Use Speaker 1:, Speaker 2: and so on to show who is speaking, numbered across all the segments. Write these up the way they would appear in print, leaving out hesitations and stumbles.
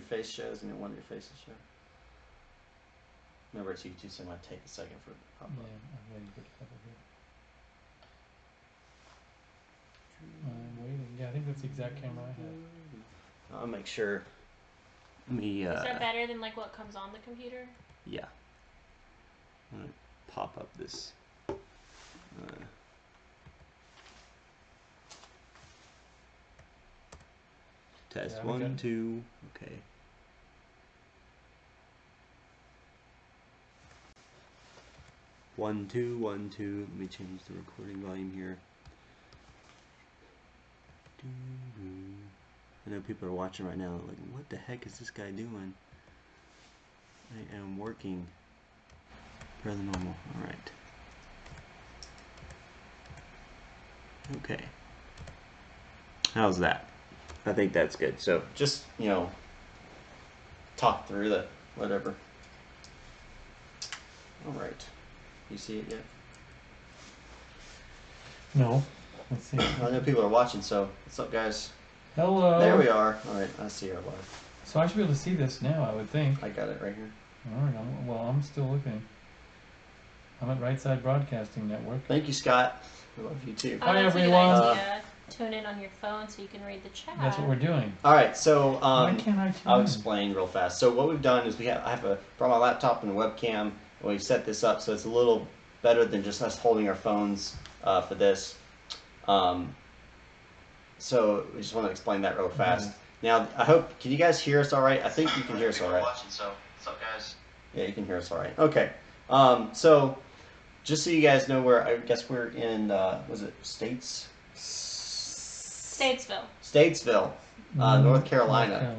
Speaker 1: face shows and then one of your faces show. Remember, it's YouTube, so it might take a second for it to pop up.
Speaker 2: Yeah, I'm waiting for it to pop up here. I'm waiting. Yeah, I think that's the exact camera I have.
Speaker 1: I'll make sure. Let me.
Speaker 3: Is that better than like what comes on the computer?
Speaker 1: Yeah. I'm gonna pop up this. Test
Speaker 2: Yeah,
Speaker 1: 1, 2. Okay. One, two, 1, 2. Let me change the recording volume here. I know people are watching right now like, what the heck is this guy doing? I am working rather normal. Alright. Okay. How's that? I think that's good. So just, talk through that, whatever. Alright. You see it yet?
Speaker 2: No. Let's see.
Speaker 1: I know people are watching, so what's up, guys?
Speaker 2: Hello.
Speaker 1: There we are. Alright, I see our live.
Speaker 2: So I should be able to see this now, I would think.
Speaker 1: I got it right here.
Speaker 2: Alright, I'm still looking. I'm at Right Side Broadcasting Network.
Speaker 1: Thank you, Scott. I love you too.
Speaker 2: Hi,
Speaker 3: that's
Speaker 2: everyone.
Speaker 3: A good idea. Tune in on your phone so you can read the chat.
Speaker 2: That's what we're doing.
Speaker 1: Alright, so
Speaker 2: Why can't I tune
Speaker 1: I'll
Speaker 2: in?
Speaker 1: explain real fast. So what we've done is I have brought my laptop and a webcam, and we've set this up so it's a little better than just us holding our phones for this. So we just want to explain that real fast. Now, I hope, can you guys hear us all right? I think you can hear us all right. So, what's up, guys? Yeah, you can hear us all right. Okay. So, just so you guys know where, I guess we're in, was it
Speaker 3: Statesville.
Speaker 1: Statesville, North Carolina.
Speaker 2: North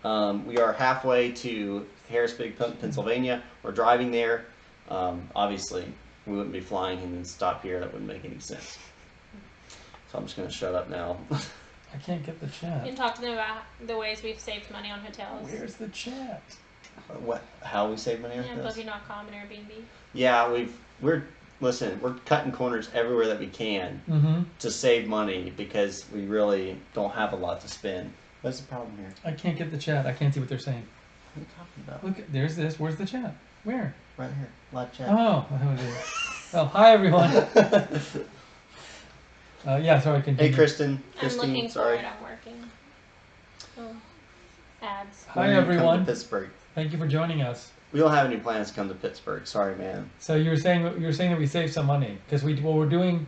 Speaker 2: Carolina.
Speaker 1: We are halfway to Harrisburg, Pennsylvania. We're driving there. Obviously, we wouldn't be flying and then stop here. That wouldn't make any sense. So I'm just going to shut up now.
Speaker 2: I can't get the
Speaker 3: You
Speaker 2: chat.
Speaker 3: can talk to them about the ways we've saved money on hotels.
Speaker 2: Where's the chat?
Speaker 1: How we save money on
Speaker 3: Yeah,
Speaker 1: this?
Speaker 3: Booking.com and Airbnb.
Speaker 1: Yeah, we're cutting corners everywhere that we can to save money because we really don't have a lot to spend. What's the problem here?
Speaker 2: I can't get the chat. I can't see what they're saying.
Speaker 1: What are you talking about?
Speaker 2: Look, there's this. Where's the chat? Where?
Speaker 1: Right here, live chat.
Speaker 2: Oh, oh, hi everyone. Yeah, sorry, continue.
Speaker 1: Hey, Christine,
Speaker 3: I'm looking
Speaker 1: sorry.
Speaker 3: for it. I'm working. Oh, ads.
Speaker 2: Hi
Speaker 1: When you come
Speaker 2: everyone.
Speaker 1: to Pittsburgh.
Speaker 2: Thank you for joining us.
Speaker 1: We don't have any plans to come to Pittsburgh. Sorry, man.
Speaker 2: So you were saying that we saved some money because we were gonna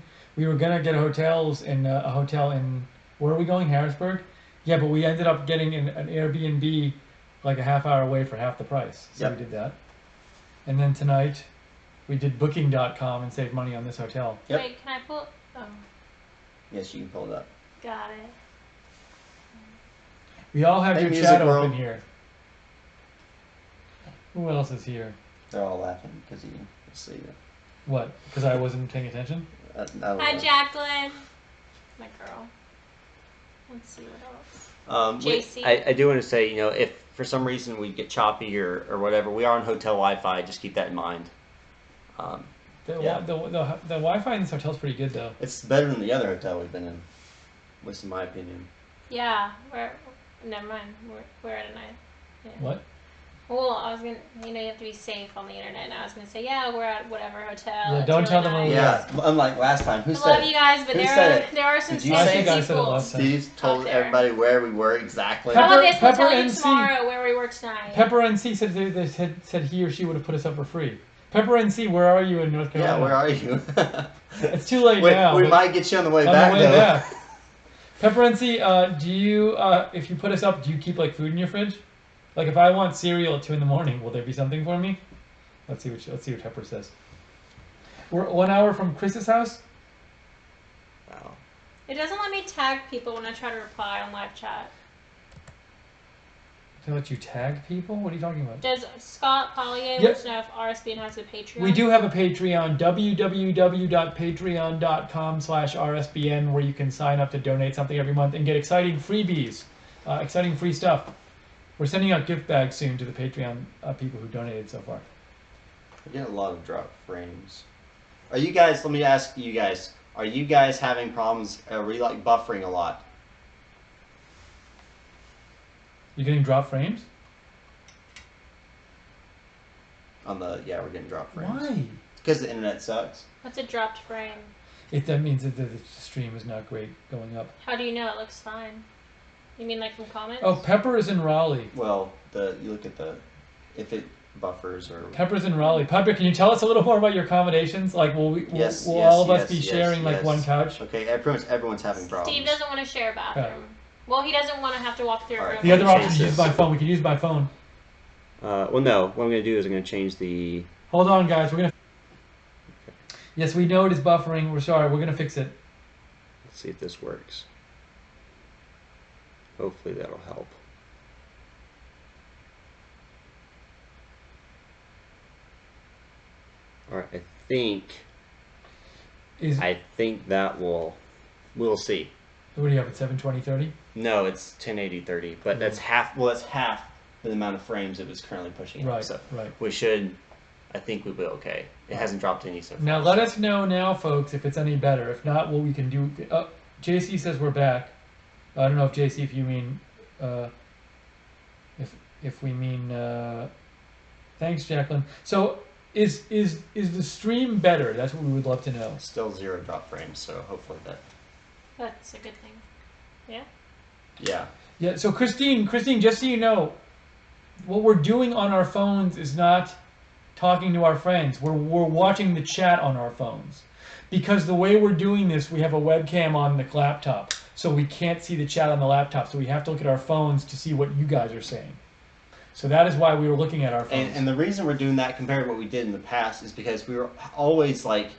Speaker 2: get hotels in a hotel in, where are we going? Harrisburg. Yeah, but we ended up getting an Airbnb like a half hour away for half the price. So we did that. And then tonight we did Booking.com and saved money on this hotel.
Speaker 1: Yep.
Speaker 3: Wait, can I pull? Oh,
Speaker 1: Yes, you can pull it up.
Speaker 3: got it.
Speaker 2: We all have
Speaker 1: Hey,
Speaker 2: your
Speaker 1: Music
Speaker 2: chat
Speaker 1: World.
Speaker 2: open here. Who else is here?
Speaker 1: They're all laughing because you see it.
Speaker 2: What? Because I wasn't paying attention?
Speaker 1: I don't
Speaker 3: Hi,
Speaker 1: know.
Speaker 3: Jacqueline. My girl. Let's see what else. JC.
Speaker 1: I do want to say, if for some reason we get choppy or whatever, we are on hotel Wi-Fi. Just keep that in mind.
Speaker 2: The Wi-Fi in this hotel is pretty good though.
Speaker 1: It's better than the other hotel we've been in, at least in my opinion.
Speaker 3: Yeah, never mind. We're at a night. Yeah.
Speaker 2: What?
Speaker 3: Well, I was gonna, you have to be safe on the internet. And I was gonna say, yeah, we're at whatever hotel.
Speaker 2: Yeah,
Speaker 3: it's
Speaker 2: don't
Speaker 3: really
Speaker 2: tell them where
Speaker 3: nice.
Speaker 2: we
Speaker 1: Yeah, unlike last time. Who
Speaker 3: I
Speaker 1: said
Speaker 3: love
Speaker 1: it?
Speaker 3: you guys, but
Speaker 1: Who said it?
Speaker 3: there are some
Speaker 1: Did you say
Speaker 2: I think I said it
Speaker 3: schools.
Speaker 2: last time.
Speaker 1: Steve told
Speaker 3: there.
Speaker 1: everybody where we were exactly.
Speaker 3: How about this? We'll
Speaker 2: Pepper
Speaker 3: tell you
Speaker 2: NC.
Speaker 3: tomorrow where we were tonight.
Speaker 2: Pepper NC said he or she would have put us up for free. Pepper NC, where are you in North Carolina?
Speaker 1: Yeah, where are you?
Speaker 2: It's too late now.
Speaker 1: We
Speaker 2: but
Speaker 1: might get you on the way
Speaker 2: on
Speaker 1: back
Speaker 2: the way
Speaker 1: though.
Speaker 2: back. Pepper NC, do you, if you put us up, do you keep like food in your fridge? Like if I want cereal at 2 in the morning, will there be something for me? Let's see what Pepper says. We're 1 hour from Chris's house.
Speaker 1: Wow.
Speaker 3: It doesn't let me tag people when I try to reply on live chat.
Speaker 2: Can I let you tag people? What are you talking about?
Speaker 3: Does Scott Collier
Speaker 2: Yep.
Speaker 3: wants to know if RSBN has a Patreon?
Speaker 2: We do have a Patreon, www.patreon.com/RSBN, where you can sign up to donate something every month and get exciting freebies, exciting free stuff. We're sending out gift bags soon to the Patreon people who donated so far.
Speaker 1: I get a lot of drop frames. Are you guys, let me ask you guys, are you guys having problems, are you like buffering a lot?
Speaker 2: You're getting drop frames?
Speaker 1: we're getting dropped frames.
Speaker 2: Why?
Speaker 1: Because the internet sucks.
Speaker 3: What's a dropped frame?
Speaker 2: That means that the stream is not great going up.
Speaker 3: How do you know it looks fine? You mean like from comments?
Speaker 2: Oh, Pepper is in Raleigh.
Speaker 1: Well, you look at if it buffers or...
Speaker 2: Pepper's in Raleigh. Pepper, can you tell us a little more about your accommodations? Like, will all of us be sharing like one couch?
Speaker 1: Okay, everyone's having problems.
Speaker 3: Steve doesn't want to share a bathroom. Okay. Well, he doesn't want to have to walk through a room.
Speaker 2: The other option is use my phone. We can use my phone.
Speaker 1: Well, no. What I'm going to do is I'm going to change the...
Speaker 2: Hold on, guys. We're going to... Okay. Yes, we know it is buffering. We're sorry. We're going to fix it.
Speaker 1: Let's see if this works. Hopefully that'll help. All right, I think that we'll see.
Speaker 2: What do you have at 720/30?
Speaker 1: No, it's 1080/30, but that's half. Well, that's half the amount of frames it was currently pushing.
Speaker 2: Right,
Speaker 1: so
Speaker 2: right.
Speaker 1: I think we'll be okay. It hasn't dropped any so far.
Speaker 2: Now let us know now, folks, if it's any better. If not, what we can do. JC says we're back. I don't know if JC, if you mean, if we mean. Thanks, Jacqueline. So. Is the stream better? That's what we would love to know.
Speaker 1: Still 0 drop frames, so hopefully
Speaker 3: that's a good thing. Yeah?
Speaker 1: Yeah.
Speaker 2: Yeah, so Christine, just so you know, what we're doing on our phones is not talking to our friends. We're watching the chat on our phones. Because the way we're doing this, we have a webcam on the laptop, so we can't see the chat on the laptop, so we have to look at our phones to see what you guys are saying. So that is why we were looking at our phones.
Speaker 1: And the reason we're doing that compared to what we did in the past is because we were always like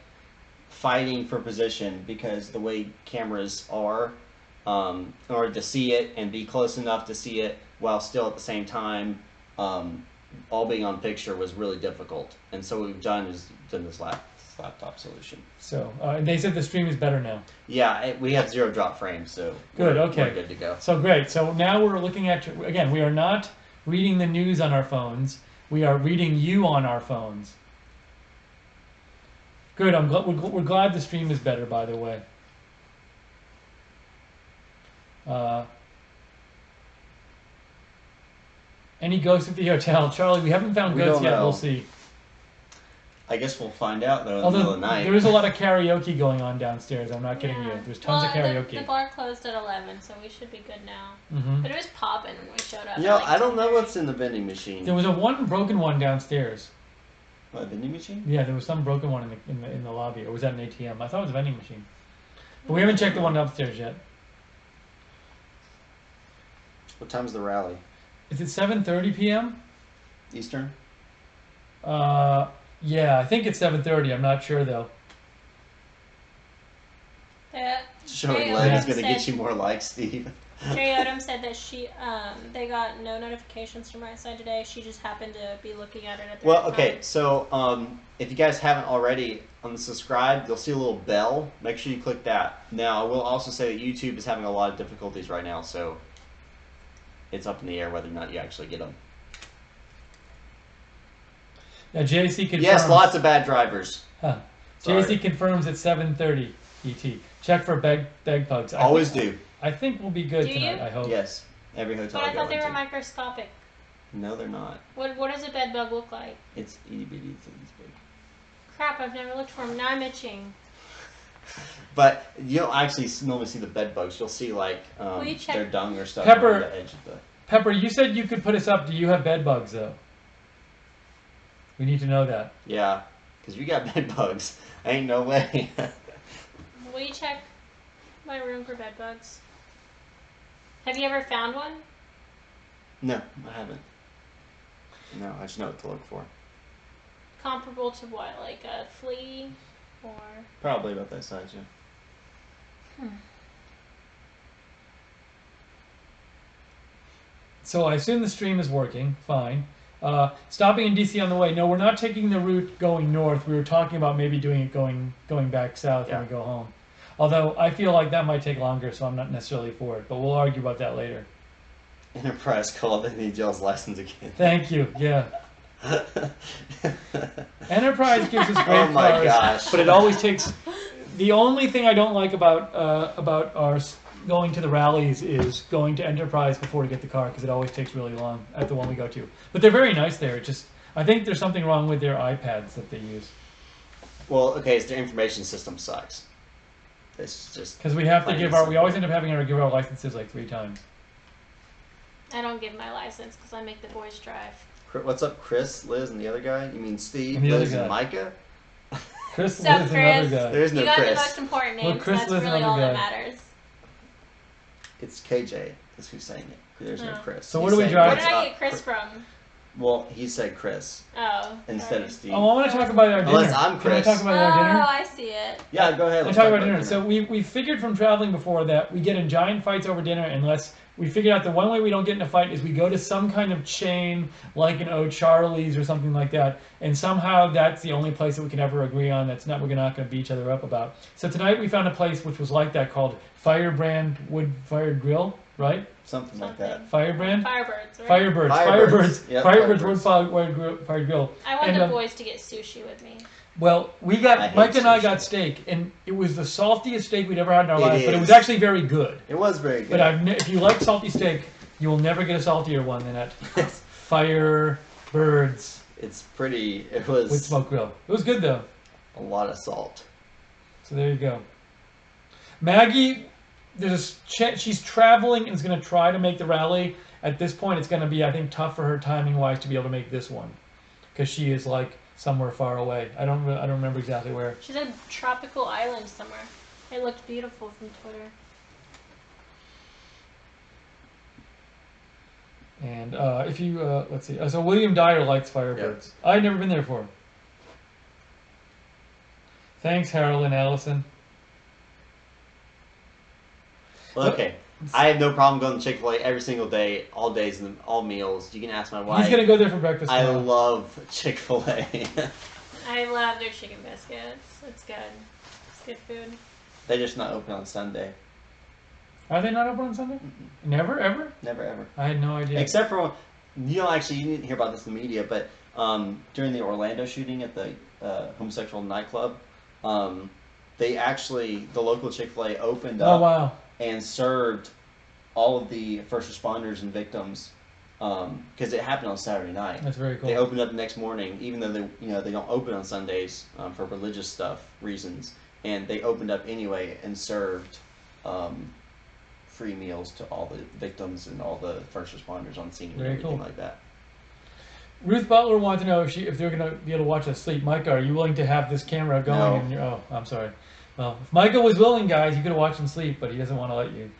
Speaker 1: fighting for position because the way cameras are, in order to see it and be close enough to see it while still at the same time all being on picture was really difficult. And so what we've done is done this laptop solution.
Speaker 2: So and they said the stream is better now.
Speaker 1: Yeah, we have 0 drop frames, so
Speaker 2: good.
Speaker 1: We're
Speaker 2: Okay,
Speaker 1: good to go.
Speaker 2: So great. So now we're looking at, again, we are not reading the news on our phones. We are reading you on our phones. Good. We're glad the stream is better, by the way. Any ghosts at the hotel? Charlie, we haven't found ghosts yet. We'll see.
Speaker 1: I guess we'll find out, though, in the middle of the night.
Speaker 2: There is a lot of karaoke going on downstairs. I'm not kidding you. There's tons of karaoke.
Speaker 3: The bar closed at 11, so we should be good now. But it was popping when we showed up.
Speaker 1: I don't know what's in the vending machine.
Speaker 2: There was one broken one downstairs.
Speaker 1: What, a vending machine?
Speaker 2: Yeah, there was some broken one in the lobby. Or was that an ATM? I thought it was a vending machine. But we haven't checked the one upstairs yet.
Speaker 1: What time's the rally?
Speaker 2: Is it 7:30 p.m.?
Speaker 1: Eastern?
Speaker 2: Yeah, I think it's 7:30. I'm not sure though.
Speaker 1: Showing leg is going to get you more likes, Steve.
Speaker 3: Jerry Odom said that they got no notifications from Right Side today. She just happened to be looking at it at the right time.
Speaker 1: So if you guys haven't already on the subscribe, you'll see a little bell. Make sure you click that. Now, I will also say that YouTube is having a lot of difficulties right now, so it's up in the air whether or not you actually get them.
Speaker 2: Now, JC confirms.
Speaker 1: Yes, lots of bad drivers.
Speaker 2: Huh. JC confirms at 7:30 ET. Check for bed bugs.
Speaker 1: Always do.
Speaker 2: I think we'll be good tonight. I hope.
Speaker 1: Yes, every hotel.
Speaker 3: But I thought they were microscopic.
Speaker 1: No, they're not.
Speaker 3: What does a bed bug look like?
Speaker 1: It's itty bitty, it's big.
Speaker 3: Crap! I've never looked for them. Now I'm itching.
Speaker 1: But you don't actually normally see the bed bugs. You'll see like their dung or stuff on the edge of the.
Speaker 2: Pepper, you said you could put us up. Do you have bed bugs though? We need to know that.
Speaker 1: Yeah, because you got bed bugs. Ain't no way.
Speaker 3: Will you check my room for bed bugs? Have you ever found one?
Speaker 1: No, I haven't. No, I just know what to look for.
Speaker 3: Comparable to what? Like a flea? Or...
Speaker 1: Probably about that size, yeah.
Speaker 2: So I assume the stream is working. Fine. Stopping in DC on the way. No, we're not taking the route going north. We were talking about maybe doing it going back south when we go home. Although I feel like that might take longer, so I'm not necessarily for it. But we'll argue about that later.
Speaker 1: Enterprise called the NHL's license again.
Speaker 2: Thank you. Yeah. Enterprise gives us great
Speaker 1: cars. Oh my gosh!
Speaker 2: But it always takes. The only thing I don't like about our going to the rallies is going to Enterprise before we get the car because it always takes really long at the one we go to. But they're very nice there. It just I think there's something wrong with their iPads that they use.
Speaker 1: Well, okay, it's their information system sucks. It's just
Speaker 2: because we have to give our.
Speaker 1: simple.
Speaker 2: We always end up having to give our licenses like 3 times.
Speaker 3: I don't give my license because I make the boys drive.
Speaker 1: What's up, Chris, Liz, and the other guy? You mean Steve,
Speaker 2: And the other
Speaker 1: Liz,
Speaker 2: guy.
Speaker 1: and Micah?
Speaker 2: Chris,
Speaker 3: What's up,
Speaker 2: Liz,
Speaker 3: Chris?
Speaker 2: another guy.
Speaker 1: There's no
Speaker 3: You got
Speaker 1: Chris.
Speaker 3: the most important names.
Speaker 2: Well, Chris,
Speaker 3: That's
Speaker 2: Liz,
Speaker 3: really
Speaker 2: another
Speaker 3: all that
Speaker 2: guy.
Speaker 3: matters.
Speaker 1: It's KJ. That's who's saying it. There's no
Speaker 3: Oh.
Speaker 1: Chris.
Speaker 2: So
Speaker 1: He
Speaker 2: what do we
Speaker 1: said,
Speaker 2: drive?
Speaker 3: Where
Speaker 1: "What's
Speaker 3: did I
Speaker 1: up,
Speaker 3: get Chris from?
Speaker 1: Well, he said Chris
Speaker 3: Oh.
Speaker 1: instead
Speaker 3: sorry.
Speaker 1: of Steve.
Speaker 2: Oh, I want to talk about our dinner.
Speaker 1: Unless I'm
Speaker 2: Can I
Speaker 1: Chris.
Speaker 2: talk about our dinner?
Speaker 3: Oh, I see it.
Speaker 1: Yeah, go ahead.
Speaker 2: Let's
Speaker 1: Let's
Speaker 2: talk about dinner. So we figured from traveling before that we get in giant fights over dinner unless we figured out the one way we don't get in a fight is we go to some kind of chain like an O'Charlie's or something like that, and somehow that's the only place that we can ever agree on. That's not we're not going to beat each other up about. So tonight we found a place which was like that called Firebrand Wood Fired Grill, right?
Speaker 1: Something like that.
Speaker 2: Firebrand.
Speaker 3: Firebirds, right?
Speaker 2: Firebirds.
Speaker 1: Firebirds. Yep,
Speaker 2: Firebirds
Speaker 1: Firebirds.
Speaker 2: Wood Fired Grill.
Speaker 3: I want
Speaker 2: And,
Speaker 3: the boys to get sushi with me.
Speaker 2: Well,
Speaker 1: I
Speaker 2: Mike
Speaker 1: hate
Speaker 2: and I
Speaker 1: sushi.
Speaker 2: got steak, and it was the saltiest steak we'd ever had in our
Speaker 1: It
Speaker 2: life, but it was
Speaker 1: is.
Speaker 2: actually very good.
Speaker 1: It was very good.
Speaker 2: But if you like salty steak, you will never get a saltier one than at Firebirds
Speaker 1: It's pretty. It was
Speaker 2: with smoke grill. It was good though.
Speaker 1: a lot of salt.
Speaker 2: So there you go. Maggie, she's traveling and is going to try to make the rally. At this point, it's going to be, I think, tough for her timing wise to be able to make this one, because she is like somewhere far away. I don't remember exactly where.
Speaker 3: She's at a tropical island somewhere. It looked beautiful from Twitter.
Speaker 2: And if you let's see, so William Dyer likes Firebirds. I've never been there before. Thanks, Harold and Allison.
Speaker 1: Well, okay. I have no problem going to Chick-fil-A every single day, all days and all meals. You can ask my wife.
Speaker 2: He's gonna go there for breakfast.
Speaker 1: I
Speaker 2: tomorrow.
Speaker 1: love Chick-fil-A.
Speaker 3: I love their chicken biscuits. It's good. It's good food.
Speaker 1: They're just not open on Sunday.
Speaker 2: Are they not open on Sunday? Never, ever?
Speaker 1: Never ever.
Speaker 2: I had no idea.
Speaker 1: Except for you didn't hear about this in the media, but during the Orlando shooting at the homosexual nightclub, the local Chick-fil-A opened up.
Speaker 2: Oh wow.
Speaker 1: And served all of the first responders and victims because it happened on Saturday night.
Speaker 2: That's very cool.
Speaker 1: They opened up the next morning, even though they don't open on Sundays for religious reasons, and they opened up anyway and served free meals to all the victims and all the first responders on scene and
Speaker 2: Very
Speaker 1: everything
Speaker 2: cool.
Speaker 1: like that.
Speaker 2: Ruth Butler wanted to know if they're going to be able to watch us sleep. Micah, are you willing to have this camera going?
Speaker 1: No.
Speaker 2: Oh, I'm sorry. Well, if Micah was willing, guys, you could have watched him sleep, but he doesn't want to let you.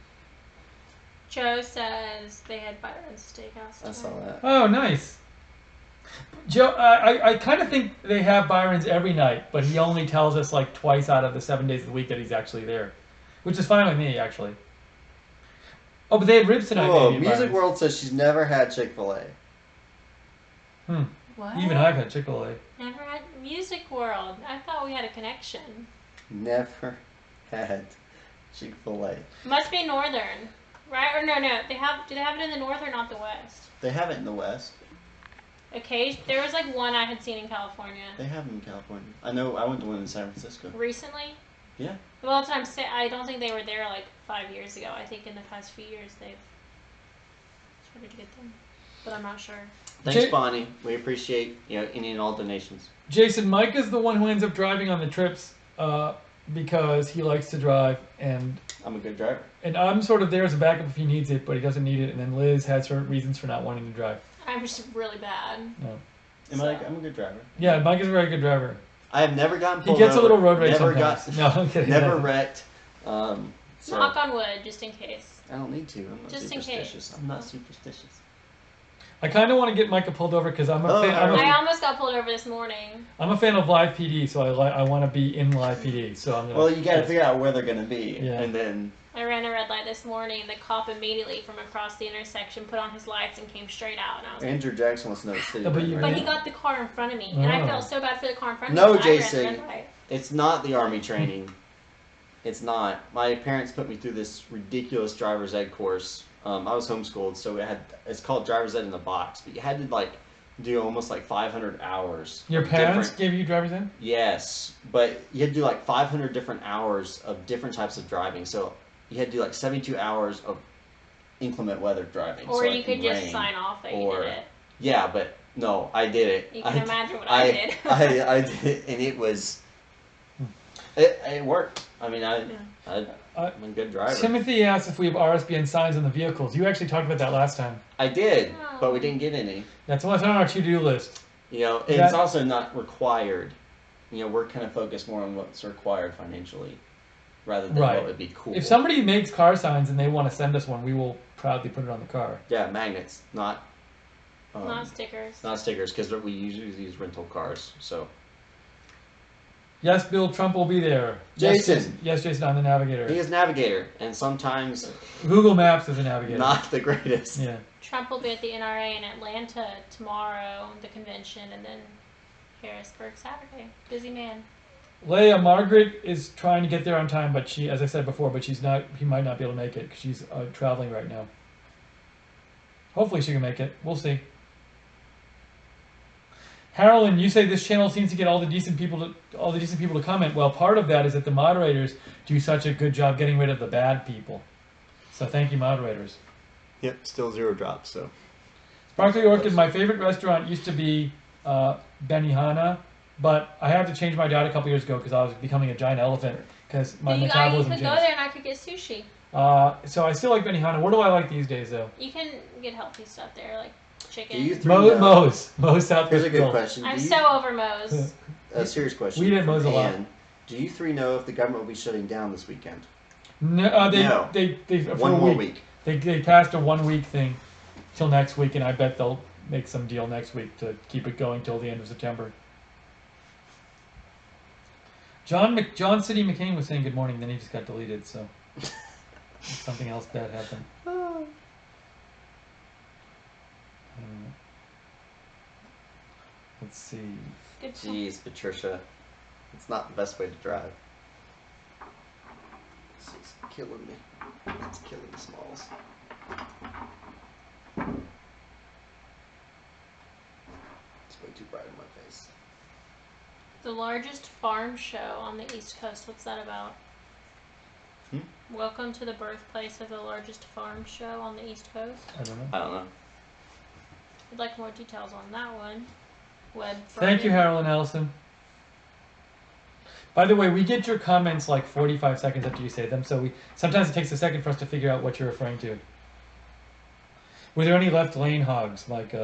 Speaker 3: Joe says they had Byron's Steakhouse.
Speaker 1: I saw that.
Speaker 2: Oh, nice. Joe, I kind of think they have Byron's every night, but he only tells us like twice out of the 7 days of the week that he's actually there, which is fine with me, actually. Oh, but they had ribs tonight.
Speaker 1: Whoa,
Speaker 2: maybe at
Speaker 1: Music
Speaker 2: Byron's.
Speaker 1: World says she's never had Chick-fil-A.
Speaker 3: What?
Speaker 2: Even I've had Chick-fil-A.
Speaker 3: Never had Music World. I thought we had a connection.
Speaker 1: Never had Chick-fil-A.
Speaker 3: Must be Northern, right? Or no. Do they have it in the North or not the West?
Speaker 1: They have it in the West.
Speaker 3: Okay, there was like one I had seen in California.
Speaker 1: They have them in California. I know. I went to one in San Francisco.
Speaker 3: Recently?
Speaker 1: Yeah.
Speaker 3: Well, that's what I'm saying. I don't think they were there like 5 years ago. I think in the past few years they've started to get them, but I'm not sure.
Speaker 1: Thanks,
Speaker 2: Jay-
Speaker 1: Bonnie. We appreciate any and all donations.
Speaker 2: Jason, Mike is the one who ends up driving on the trips because he likes to drive, and
Speaker 1: I'm a good driver.
Speaker 2: I'm sort of there as a backup if he needs it, but he doesn't need it. And then Liz has her reasons for not wanting to drive.
Speaker 3: I'm just really bad.
Speaker 2: No.
Speaker 1: I'm a good driver.
Speaker 2: Yeah, Mike is a very good driver.
Speaker 1: I have never gotten
Speaker 2: He
Speaker 1: pulled
Speaker 2: gets
Speaker 1: over.
Speaker 2: a little road rage
Speaker 1: Never
Speaker 2: sometimes.
Speaker 1: got.
Speaker 2: No, I'm kidding.
Speaker 1: Never
Speaker 2: Yeah.
Speaker 1: wrecked. So
Speaker 3: Knock on wood, just in case.
Speaker 1: I don't need to. I'm not
Speaker 3: Just in
Speaker 1: superstitious.
Speaker 3: case.
Speaker 1: I'm not superstitious.
Speaker 2: I kind of want to get Micah pulled over because I'm a
Speaker 1: Oh,
Speaker 2: fan.
Speaker 3: I almost got pulled over this morning.
Speaker 2: I'm a fan of live PD, so I want to be in live PD. So I'm gonna.
Speaker 1: Well, you got to figure out where they're going to be,
Speaker 2: Yeah.
Speaker 1: and then
Speaker 3: I ran a red light this morning. The cop immediately from across the intersection put on his lights and came straight out. And I was like,
Speaker 1: Andrew Jackson wants to know the city.
Speaker 2: No, but
Speaker 1: right
Speaker 2: you-
Speaker 1: now.
Speaker 3: but he got the car in front of me, and I
Speaker 2: Oh.
Speaker 3: felt so bad for the car in front of
Speaker 1: No,
Speaker 3: me. so I ran
Speaker 1: Jason.
Speaker 3: the red light.
Speaker 1: It's not the Army training. It's not. My parents put me through this ridiculous driver's ed course. I was homeschooled, so it's called driver's ed in the box, but you had to do almost 500 hours.
Speaker 2: Your
Speaker 1: of
Speaker 2: parents
Speaker 1: different-
Speaker 2: gave you driver's ed?
Speaker 1: Yes, but you had to do 500 different hours of different types of driving. So you had to do 72 hours of inclement weather driving.
Speaker 3: Or
Speaker 1: so
Speaker 3: you could
Speaker 1: in
Speaker 3: just
Speaker 1: rain.
Speaker 3: sign off that
Speaker 1: or-
Speaker 3: you did it.
Speaker 1: Yeah, but No, I did it.
Speaker 3: You can imagine what I did.
Speaker 1: I did it, and it was. It worked. I mean, I'm a good driver.
Speaker 2: Timothy asked if we have RSBN signs on the vehicles. You actually talked about that last time.
Speaker 1: I did, but we didn't get any.
Speaker 2: That's what's on our to-do list.
Speaker 1: You know, it's also not required. You know, we're kind of focused more on what's required financially, rather than what would be cool.
Speaker 2: If somebody makes car signs and they want to send us one, we will proudly put it on the car.
Speaker 1: Yeah, magnets, not
Speaker 3: stickers.
Speaker 1: Not stickers, because we usually use rental cars. So.
Speaker 2: Yes, Bill Trump will be there.
Speaker 1: Jason.
Speaker 2: Yes, Jason, I'm the navigator.
Speaker 1: He is navigator, and sometimes
Speaker 2: Google Maps is a navigator.
Speaker 1: Not the greatest.
Speaker 2: Yeah.
Speaker 3: Trump will be at the NRA in Atlanta tomorrow, the convention, and then Harrisburg Saturday. Busy man.
Speaker 2: Leia, Margaret is trying to get there on time, but she, as I said before, but she's not. He might not be able to make it because she's traveling right now. Hopefully, she can make it. We'll see. Harlan, you say this channel seems to get all the decent people to comment. Well, part of that is that the moderators do such a good job getting rid of the bad people. So thank you, moderators.
Speaker 1: Yep, still 0 drops. So.
Speaker 2: Sparkly Orchid, my favorite restaurant used to be Benihana, but I had to change my diet a couple years ago because I was becoming a giant elephant because my metabolism changed.
Speaker 3: You could go there and I could get sushi.
Speaker 2: So I still like Benihana. What do I like these days, though?
Speaker 3: You can get healthy stuff there, like chicken.
Speaker 2: Moe's South.
Speaker 1: Here's a good question.
Speaker 3: I'm so over Moe's.
Speaker 1: A serious question.
Speaker 2: We did Moe's a lot.
Speaker 1: Do you 3 know if the government will be shutting down this weekend?
Speaker 2: No, they for
Speaker 1: one more week.
Speaker 2: They passed a 1 week thing till next week, and I bet they'll make some deal next week to keep it going till the end of September. John City McCain was saying good morning, then he just got deleted, so something else bad happened. Let's see.
Speaker 1: Jeez, Patricia. It's not the best way to drive. This is killing me. It's killing the smalls. It's way too bright in my face.
Speaker 3: The largest farm show on the East Coast. What's that about? Welcome to the birthplace of the largest farm show on the East Coast.
Speaker 2: I don't know.
Speaker 1: I don't know.
Speaker 3: I'd like more details on that one.
Speaker 2: Thank you, Harold and Allison. By the way, we get your comments like 45 seconds after you say them, so sometimes it takes a second for us to figure out what you're referring to. Were there any left lane hogs? Like,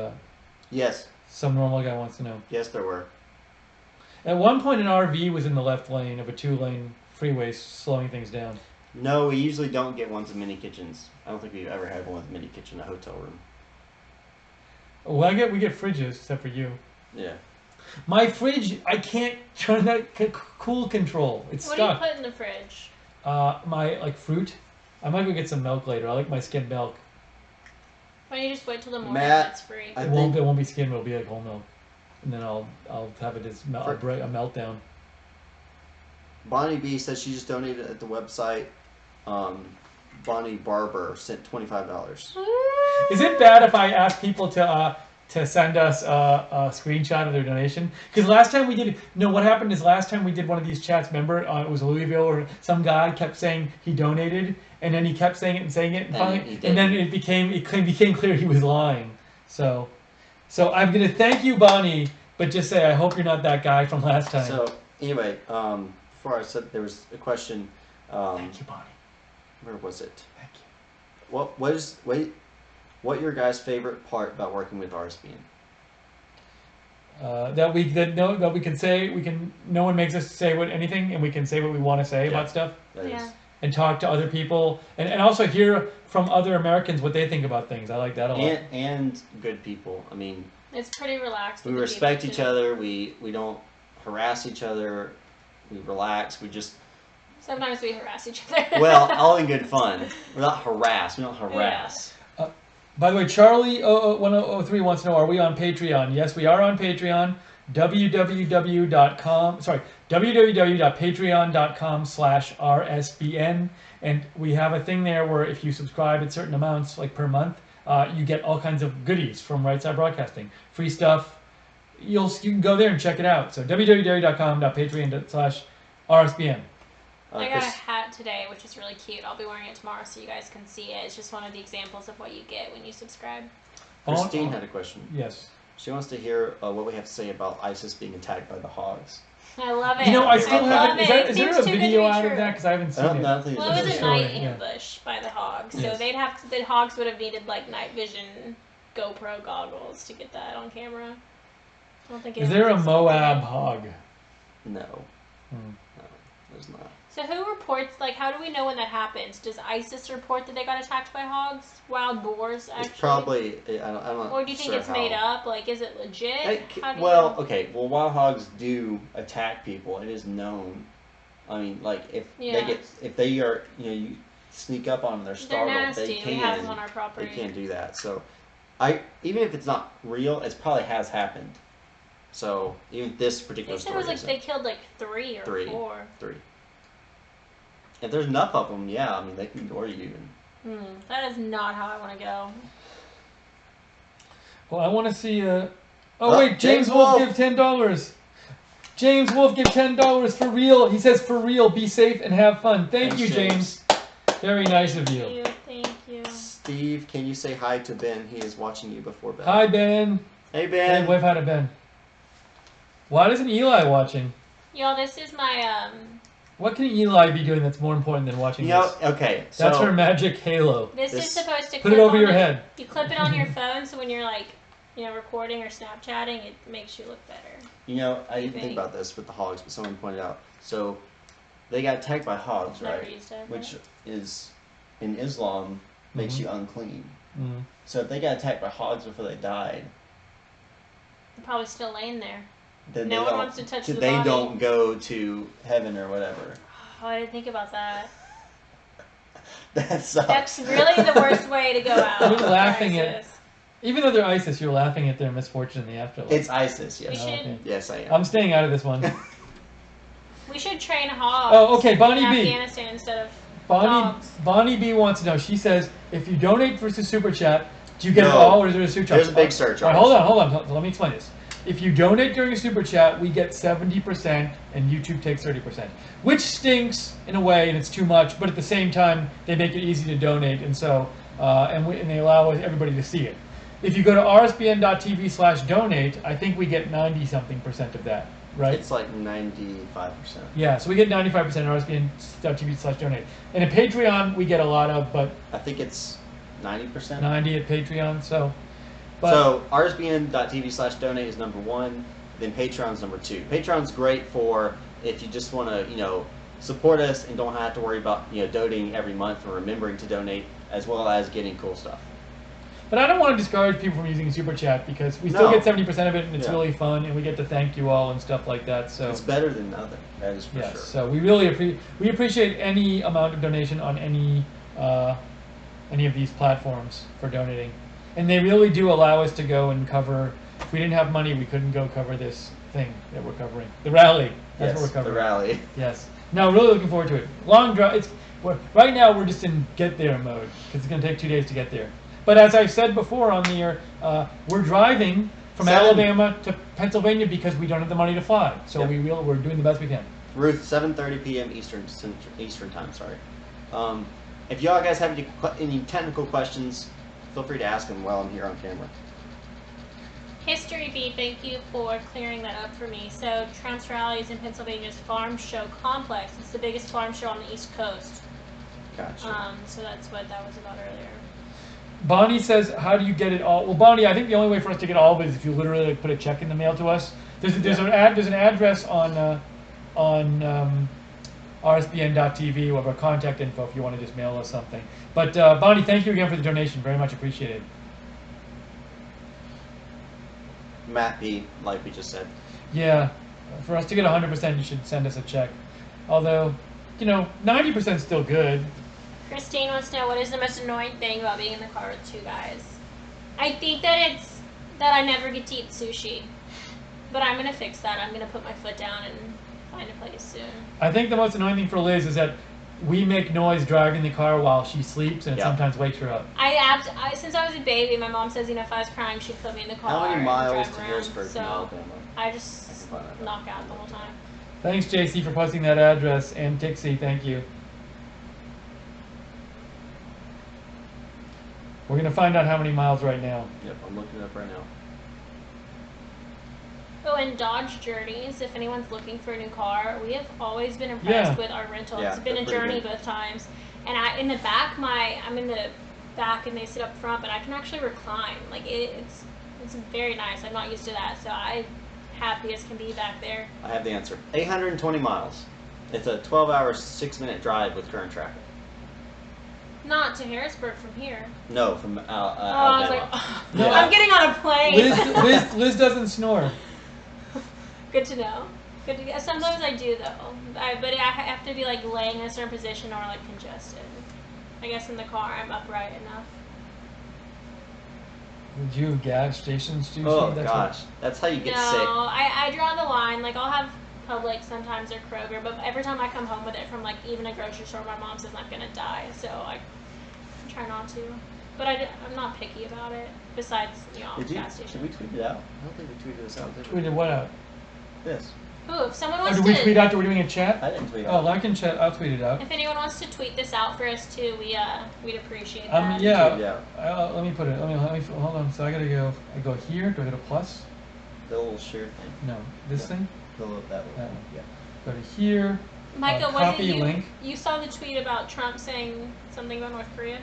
Speaker 1: yes.
Speaker 2: Some normal guy wants to know.
Speaker 1: Yes, there were.
Speaker 2: At one point, an RV was in the left lane of a 2-lane freeway, slowing things down.
Speaker 1: No, we usually don't get ones with mini kitchens. I don't think we've ever had one with mini kitchen in a hotel room.
Speaker 2: Well, we get fridges, except for you.
Speaker 1: Yeah.
Speaker 2: My fridge, I can't turn that cool control. It's stuck.
Speaker 3: What do you put in the fridge?
Speaker 2: My fruit. I might go get some milk later. I like my skimmed milk.
Speaker 3: Why don't you just wait till the morning?
Speaker 1: Matt,
Speaker 3: It's free.
Speaker 2: It won't be skimmed. It'll be like whole milk, and then I'll have it as a meltdown.
Speaker 1: Bonnie B says she just donated at the website. Bonnie Barber sent $25.
Speaker 2: Is it bad if I ask people to send us a screenshot of their donation? Because last time we did, what happened is last time we did one of these chats, remember, it was Louisville, or some guy kept saying he donated, and then he kept saying it, and finally, and then it became clear he was lying. So I'm gonna thank you, Bonnie, but just say I hope you're not that guy from last time.
Speaker 1: So anyway, before I said there was a question.
Speaker 2: Thank you, Bonnie.
Speaker 1: Where was it?
Speaker 2: Thank you.
Speaker 1: What your guys' favorite part about working with RSBN?
Speaker 2: That we can say no one makes us say anything, and we can say what we want to say about stuff. And talk to other people, and also hear from other Americans what they think about things. I like that a lot.
Speaker 1: And good people. I mean,
Speaker 3: it's pretty relaxed.
Speaker 1: We respect each other. We don't harass each other. We relax. We just.
Speaker 3: Sometimes we harass each other.
Speaker 1: Well, all in good fun. We're not harassed. We don't harass.
Speaker 2: Yeah. By the way, Charlie 1003 wants to know: are we on Patreon? Yes, we are on Patreon. www.patreon.com/rsbn, and we have a thing there where if you subscribe at certain amounts, like per month, you get all kinds of goodies from Right Side Broadcasting, free stuff. You can go there and check it out. So www.patreon.com/rsbn.
Speaker 3: I got a hat today, which is really cute. I'll be wearing it tomorrow so you guys can see it. It's just one of the examples of what you get when you subscribe.
Speaker 1: Christine had a question.
Speaker 2: Yes.
Speaker 1: She wants to hear what we have to say about ISIS being attacked by the hogs.
Speaker 3: I love it.
Speaker 2: You know, I still haven't. Is there a
Speaker 3: Seems too good to
Speaker 2: video
Speaker 3: be
Speaker 2: out of
Speaker 3: true.
Speaker 2: that? Because I haven't seen it.
Speaker 1: No, I think
Speaker 3: Well, it was
Speaker 1: it's
Speaker 3: a
Speaker 1: story.
Speaker 3: night ambush by the hogs, so
Speaker 2: Yes.
Speaker 3: the hogs would have needed like night vision GoPro goggles to get that on camera. I don't think.
Speaker 2: Is there a
Speaker 3: anyone's
Speaker 2: Moab
Speaker 3: expecting it.
Speaker 2: hog?
Speaker 1: No.
Speaker 2: Hmm.
Speaker 1: No, there's not.
Speaker 3: So who reports? Like, how do we know when that happens? Does ISIS report that they got attacked by hogs, wild boars? Actually,
Speaker 1: It's probably. I'm not
Speaker 3: Or do you think
Speaker 1: sure
Speaker 3: it's
Speaker 1: how.
Speaker 3: made up? Like, is it legit? How do you
Speaker 1: Well,
Speaker 3: know?
Speaker 1: okay. Well, wild hogs do attack people. It is known. I mean, like if they are, you sneak up on them, they're
Speaker 3: They're
Speaker 1: startled.
Speaker 3: nasty.
Speaker 1: They
Speaker 3: We have them on
Speaker 1: can.
Speaker 3: our property.
Speaker 1: They can't do that. So, even if it's not real, it probably has happened. So even this particular
Speaker 3: They said it
Speaker 1: story
Speaker 3: was like
Speaker 1: isn't.
Speaker 3: they killed like 3 or 4.
Speaker 1: 3. If there's enough of them, yeah, I mean they can gore you.
Speaker 3: That is not how I want to go.
Speaker 2: Well, I want to see. Oh wait, James Wolf give $10. James Wolf give $10 for real. He says for real. Be safe and have fun. Thank you, James. Very nice of you.
Speaker 3: Thank you.
Speaker 1: Steve, can you say hi to Ben? He is watching you before bed.
Speaker 2: Hi, Ben.
Speaker 1: Hey, Ben.
Speaker 2: Hey, wave hi to Ben. Why isn't Eli watching?
Speaker 3: Y'all, this is my
Speaker 2: What can Eli be doing that's more important than watching this?
Speaker 1: Okay, so
Speaker 2: That's her magic halo.
Speaker 3: This is supposed to
Speaker 2: put it over your head.
Speaker 3: You clip it on your phone, so when you're like, recording or Snapchatting, it makes you look better.
Speaker 1: I didn't think about this with the hogs, but someone pointed out. So they got attacked by hogs, right? Which is in Islam makes you unclean.
Speaker 2: Mm-hmm.
Speaker 1: So if they got attacked by hogs before they died,
Speaker 3: they're probably still laying there.
Speaker 1: then
Speaker 3: no one wants to touch the
Speaker 1: they
Speaker 3: body.
Speaker 1: don't go to heaven or whatever.
Speaker 3: Oh, I didn't think about that.
Speaker 1: That sucks.
Speaker 3: That's really the worst way to go out.
Speaker 2: You're laughing at, even though they're ISIS, you're laughing at their misfortune in the afterlife.
Speaker 1: It's ISIS, yes.
Speaker 3: We should,
Speaker 2: okay.
Speaker 1: Yes, I am.
Speaker 2: I'm staying out of this one.
Speaker 3: We should train hogs.
Speaker 2: Oh, okay, Bonnie
Speaker 3: in
Speaker 2: B.
Speaker 3: Afghanistan instead of dogs.
Speaker 2: Bonnie B wants to know. She says, if you donate for the super chat, do you get it all, or is there a super chat?
Speaker 1: There's a big surcharge.
Speaker 2: All right, hold on. Let me explain this. If you donate during a super chat, we get 70%, and YouTube takes 30%, which stinks in a way, and it's too much. But at the same time, they make it easy to donate, and so and they allow everybody to see it. If you go to rsbn.tv/donate, I think we get 90-something% of that, right?
Speaker 1: It's like 95%.
Speaker 2: Yeah, so we get 95% at rsbn.tv/donate, and at Patreon we get a lot of, but
Speaker 1: I think it's 90%.
Speaker 2: 90 at Patreon. So
Speaker 1: rsbn.tv/donate is number 1. Then Patreon's number 2. Patreon's great for if you just want to support us and don't have to worry about donating every month or remembering to donate, as well as getting cool stuff.
Speaker 2: But I don't want to discourage people from using Super Chat because we still get 70% of it, and it's really fun, and we get to thank you all and stuff like that. So
Speaker 1: it's better than nothing. That is for sure.
Speaker 2: So we really appreciate any amount of donation on any of these platforms for donating, and they really do allow us to go and cover. If we didn't have money, we couldn't go cover this thing that we're covering, the rally. That's what we're covering.
Speaker 1: The rally.
Speaker 2: Yes. No, really looking forward to it. Long drive. Right now we're just in get there mode because it's going to take 2 days to get there. But as I've said before on the air, we're driving from Alabama to Pennsylvania because we don't have the money to fly. So we're doing the best we can.
Speaker 1: Ruth, 7:30 p.m. Eastern time. Sorry. If y'all guys have any technical questions, feel free to ask them while I'm here on camera.
Speaker 3: History B, thank you for clearing that up for me. So Trump's rally is in Pennsylvania's Farm Show Complex. It's the biggest farm show on the East Coast.
Speaker 1: Gotcha.
Speaker 3: So that's what that was about earlier.
Speaker 2: Bonnie says, how do you get it all? Well, Bonnie, I think the only way for us to get all of it is if you literally put a check in the mail to us. There's an address on rsbn.tv. We'll have our contact info if you want to just mail us something. But Bonnie, thank you again for the donation. Very much appreciated.
Speaker 1: Matt B, like we just said.
Speaker 2: Yeah, for us to get 100%, you should send us a check. Although, 90% is still good.
Speaker 3: Christine wants to know, what is the most annoying thing about being in the car with 2 guys? I think that it's that I never get to eat sushi. But I'm going to fix that. I'm going to put my foot down and find a place soon.
Speaker 2: I think the most annoying thing for Liz is that we make noise driving the car while she sleeps, and it sometimes wakes her up.
Speaker 3: Since I was a baby, my mom says, if I was crying, she'd put me in the car.
Speaker 1: How many miles
Speaker 3: and
Speaker 1: to
Speaker 3: drive
Speaker 1: Harrisburg from
Speaker 3: around.
Speaker 1: Alabama?
Speaker 3: I just knock out the whole time.
Speaker 2: Thanks, JC, for posting that address, and Tixie, thank you. We're going to find out how many miles right now.
Speaker 1: Yep, I'm looking it up right now.
Speaker 3: Oh, and Dodge Journeys, if anyone's looking for a new car, we have always been impressed with our rental.
Speaker 1: Yeah,
Speaker 3: It's been a journey both times. And I'm in the back and they sit up front, but I can actually recline. Like it's very nice. I'm not used to that, so I'm happy as can be back there.
Speaker 1: I have the answer. 820 miles. It's a 12-hour, 6-minute drive with current traffic.
Speaker 3: Not to Harrisburg from here.
Speaker 1: No, from
Speaker 3: I
Speaker 1: Alabama.
Speaker 3: was like, no, I'm getting on a plane.
Speaker 2: Liz doesn't snore.
Speaker 3: Good to know. Good to, sometimes I do though, but I have to be like laying in a certain position or like congested. I guess in the car I'm upright enough.
Speaker 2: Would you have gas stations too?
Speaker 1: Oh gosh, that's how you get sick.
Speaker 3: No, I draw the line. Like I'll have Publix sometimes or Kroger, but every time I come home with it from like even a grocery store, my mom says I'm gonna die, so I try not to. But I'm not picky about it. Besides, gas station.
Speaker 1: Did we tweet it out? I don't think we tweeted this out. Did we?
Speaker 2: Tweeted what out?
Speaker 1: This.
Speaker 3: Ooh, if someone wants
Speaker 2: did we tweet out that we're doing a chat?
Speaker 1: I didn't tweet it out.
Speaker 2: Oh, I can chat. I'll tweet it out.
Speaker 3: If anyone wants to tweet this out for us too, we'd appreciate that.
Speaker 2: Yeah. Let me put it. Let me hold on. So I go here. Do I go to plus?
Speaker 1: The little share thing.
Speaker 2: No, this thing.
Speaker 1: That one. Yeah.
Speaker 2: Go to here.
Speaker 3: Micah,
Speaker 2: copy link.
Speaker 3: You saw the tweet about Trump saying something about North Korea?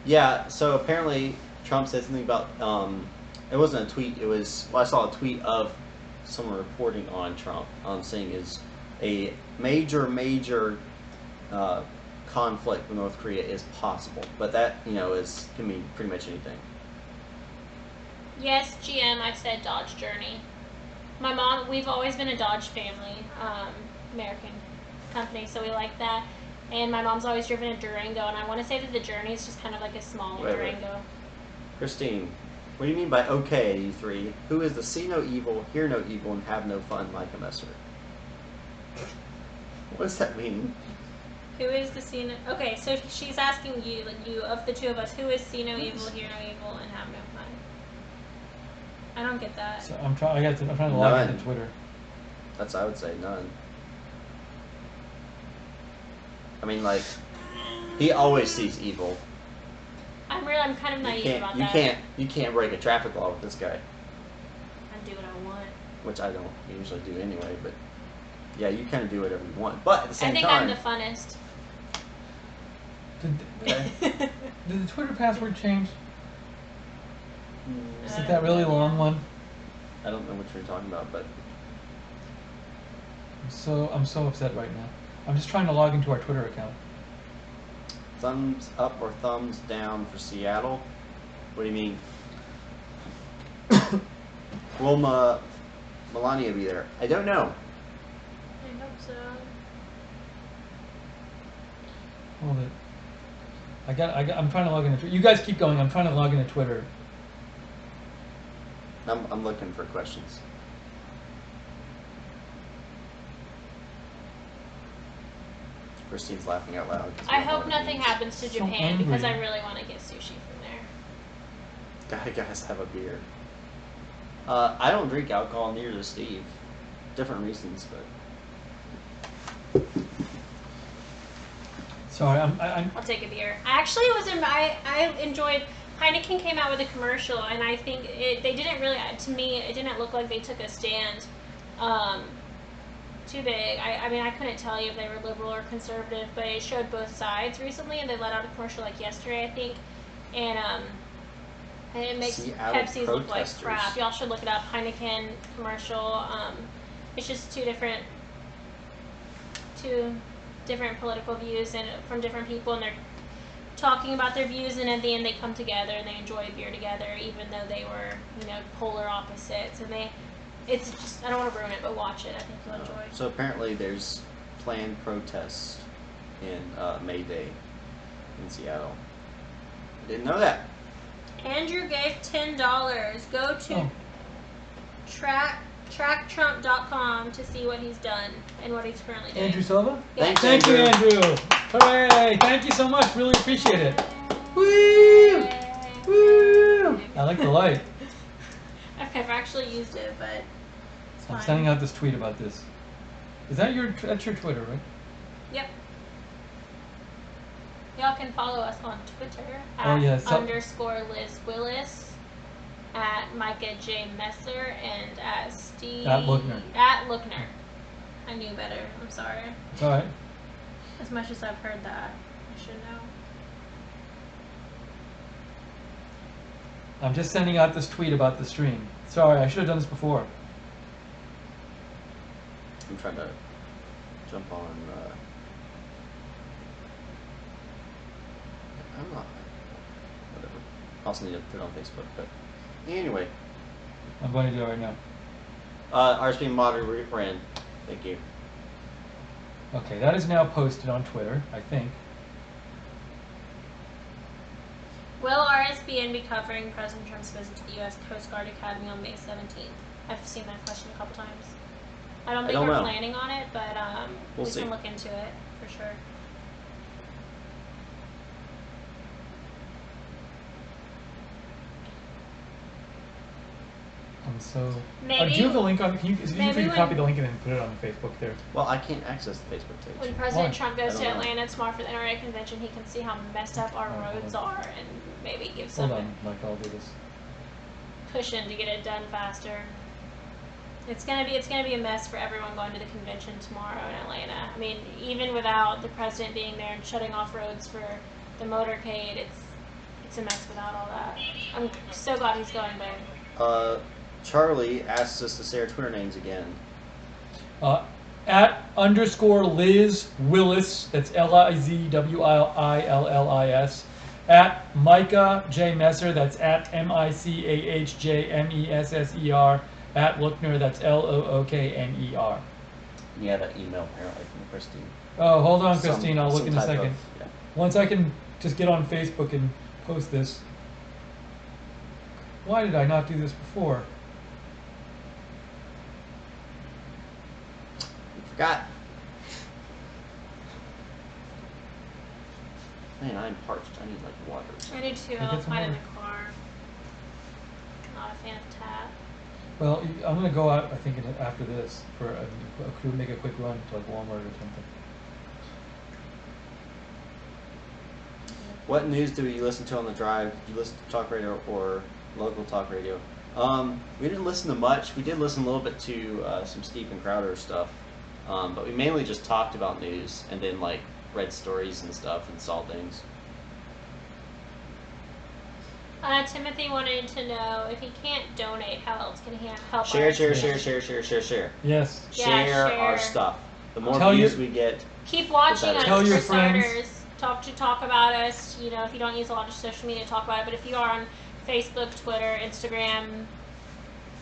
Speaker 1: Yeah. So apparently Trump said something about. It wasn't a tweet. It was. Well, I saw a tweet of someone reporting on Trump, saying is a major conflict with North Korea is possible, but that can mean pretty much anything.
Speaker 3: Yes, GM. I said Dodge Journey. My mom. We've always been a Dodge family, American company, so we like that. And my mom's always driven a Durango, and I want to say that the Journey is just kind of like a small Durango.
Speaker 1: Christine. What do you mean by okay, you three? Who is the see no evil, hear no evil, and have no fun like a messer? What does that mean?
Speaker 3: Who is the see no... Okay, so she's asking you, like you, of the two of us, who is see no evil, hear no evil, and have no fun? I don't get that.
Speaker 2: So I'm trying to log into Twitter.
Speaker 1: I would say none. I mean, like, he always sees evil.
Speaker 3: I'm kind of naive about that.
Speaker 1: You can't break a traffic law with this guy.
Speaker 3: I do what I want.
Speaker 1: Which I don't usually do anyway, but yeah, you kind of do whatever you want. But at the same time,
Speaker 3: I think I'm the funnest.
Speaker 2: Did the Twitter password change? Is it that really long one?
Speaker 1: I don't know what you're talking about, but
Speaker 2: I'm so upset right now. I'm just trying to log into our Twitter account.
Speaker 1: Thumbs up or thumbs down for Seattle? What do you mean? Will Melania be there? I don't know.
Speaker 3: I hope so.
Speaker 2: Hold it. I'm trying to log into Twitter. You guys keep going. I'm trying to log into Twitter.
Speaker 1: I'm looking for questions. Christine's laughing out loud.
Speaker 3: I hope nothing happens to Japan because I really want to get sushi from there.
Speaker 1: Guys have a beer. I don't drink alcohol, neither does Steve. Different reasons, but.
Speaker 2: Sorry,
Speaker 3: I'll take a beer. I enjoyed. Heineken came out with a commercial, and I think they didn't really. To me, it didn't look like they took a stand. Too big. I mean, I couldn't tell you if they were liberal or conservative, but it showed both sides recently, and they let out a commercial like yesterday, I think, and it makes Pepsi's look like crap. Y'all should look it up. Heineken commercial. It's just two different political views and from different people, and they're talking about their views, and at the end they come together and they enjoy a beer together, even though they were polar opposites, and It's just, I don't want to ruin it, but watch it. I think you'll enjoy it.
Speaker 1: So apparently there's planned protests in May Day in Seattle. I didn't know that.
Speaker 3: Andrew gave $10. Go to tracktrump.com to see what he's done and what he's currently doing.
Speaker 2: Andrew Silva?
Speaker 3: Yeah.
Speaker 2: Thank you, Andrew. Hooray. Thank you so much. Really appreciate it. Woo! Woo! I like the light.
Speaker 3: I've never actually used it, but it's fine.
Speaker 2: I'm sending out this tweet about this. That's your Twitter, right?
Speaker 3: Yep. Y'all can follow us on Twitter at _Liz Willis, at Micah J. Messer, and at Steve...
Speaker 2: At Lookner.
Speaker 3: At Lookner. I knew better. I'm sorry.
Speaker 2: It's alright.
Speaker 3: As much as I've heard that, I should know.
Speaker 2: I'm just sending out this tweet about the stream. Sorry, I should have done this before.
Speaker 1: I'm trying to jump on. I'm not. Whatever. I also need to put it on Facebook, but anyway.
Speaker 2: I'm going to do it right now.
Speaker 1: RSP moderator rebrand. Thank you.
Speaker 2: Okay, that is now posted on Twitter, I think.
Speaker 3: Will RSBN be covering President Trump's visit to the U.S. Coast Guard Academy on May 17th? I've seen that question a couple times. I don't think we're planning on it, but we can look into it for sure.
Speaker 2: So,
Speaker 3: maybe,
Speaker 2: do you have the link on? Can you copy the link and then put it on Facebook there?
Speaker 1: Well, I can't access the Facebook page.
Speaker 3: When President Trump goes to Atlanta tomorrow for the NRA convention, he can see how messed up our roads are and maybe give some
Speaker 2: I'll do this.
Speaker 3: pushing to get it done faster. It's gonna be a mess for everyone going to the convention tomorrow in Atlanta. I mean, even without the president being there and shutting off roads for the motorcade, it's a mess without all that. I'm so glad he's going there.
Speaker 1: Charlie asks us to say our Twitter names again.
Speaker 2: At _Liz Willis, that's LIZWILLIS. At Micah J. Messer, that's at MICAHJMESSER. At Lookner, that's LOOKNER.
Speaker 1: Yeah, that email apparently from Christine.
Speaker 2: Oh, hold on, Christine. I'll look in a second.
Speaker 1: Yeah.
Speaker 2: Once I can just get on Facebook and post this. Why did I not do this before?
Speaker 1: Forgot. Man, I'm parched. I need like water.
Speaker 3: I do too. I'll find it in the car. Not a fan of tap.
Speaker 2: Well, I'm gonna go out. I think after this for make a quick run to like Walmart or something.
Speaker 1: What news do you listen to on the drive? Do you listen to talk radio or local talk radio? We didn't listen to much. We did listen a little bit to some Stephen Crowder stuff, but we mainly just talked about news and then like read stories and stuff and saw things.
Speaker 3: Timothy wanted to know if he can't donate, how else can he help?
Speaker 1: Share.
Speaker 2: Yes.
Speaker 1: Share our stuff. The more views we get.
Speaker 3: Keep watching us.
Speaker 2: Tell your
Speaker 3: for
Speaker 2: friends.
Speaker 3: Starters. Talk about us. You know, if you don't use a lot of social media, talk about it. But if you are on Facebook, Twitter, Instagram,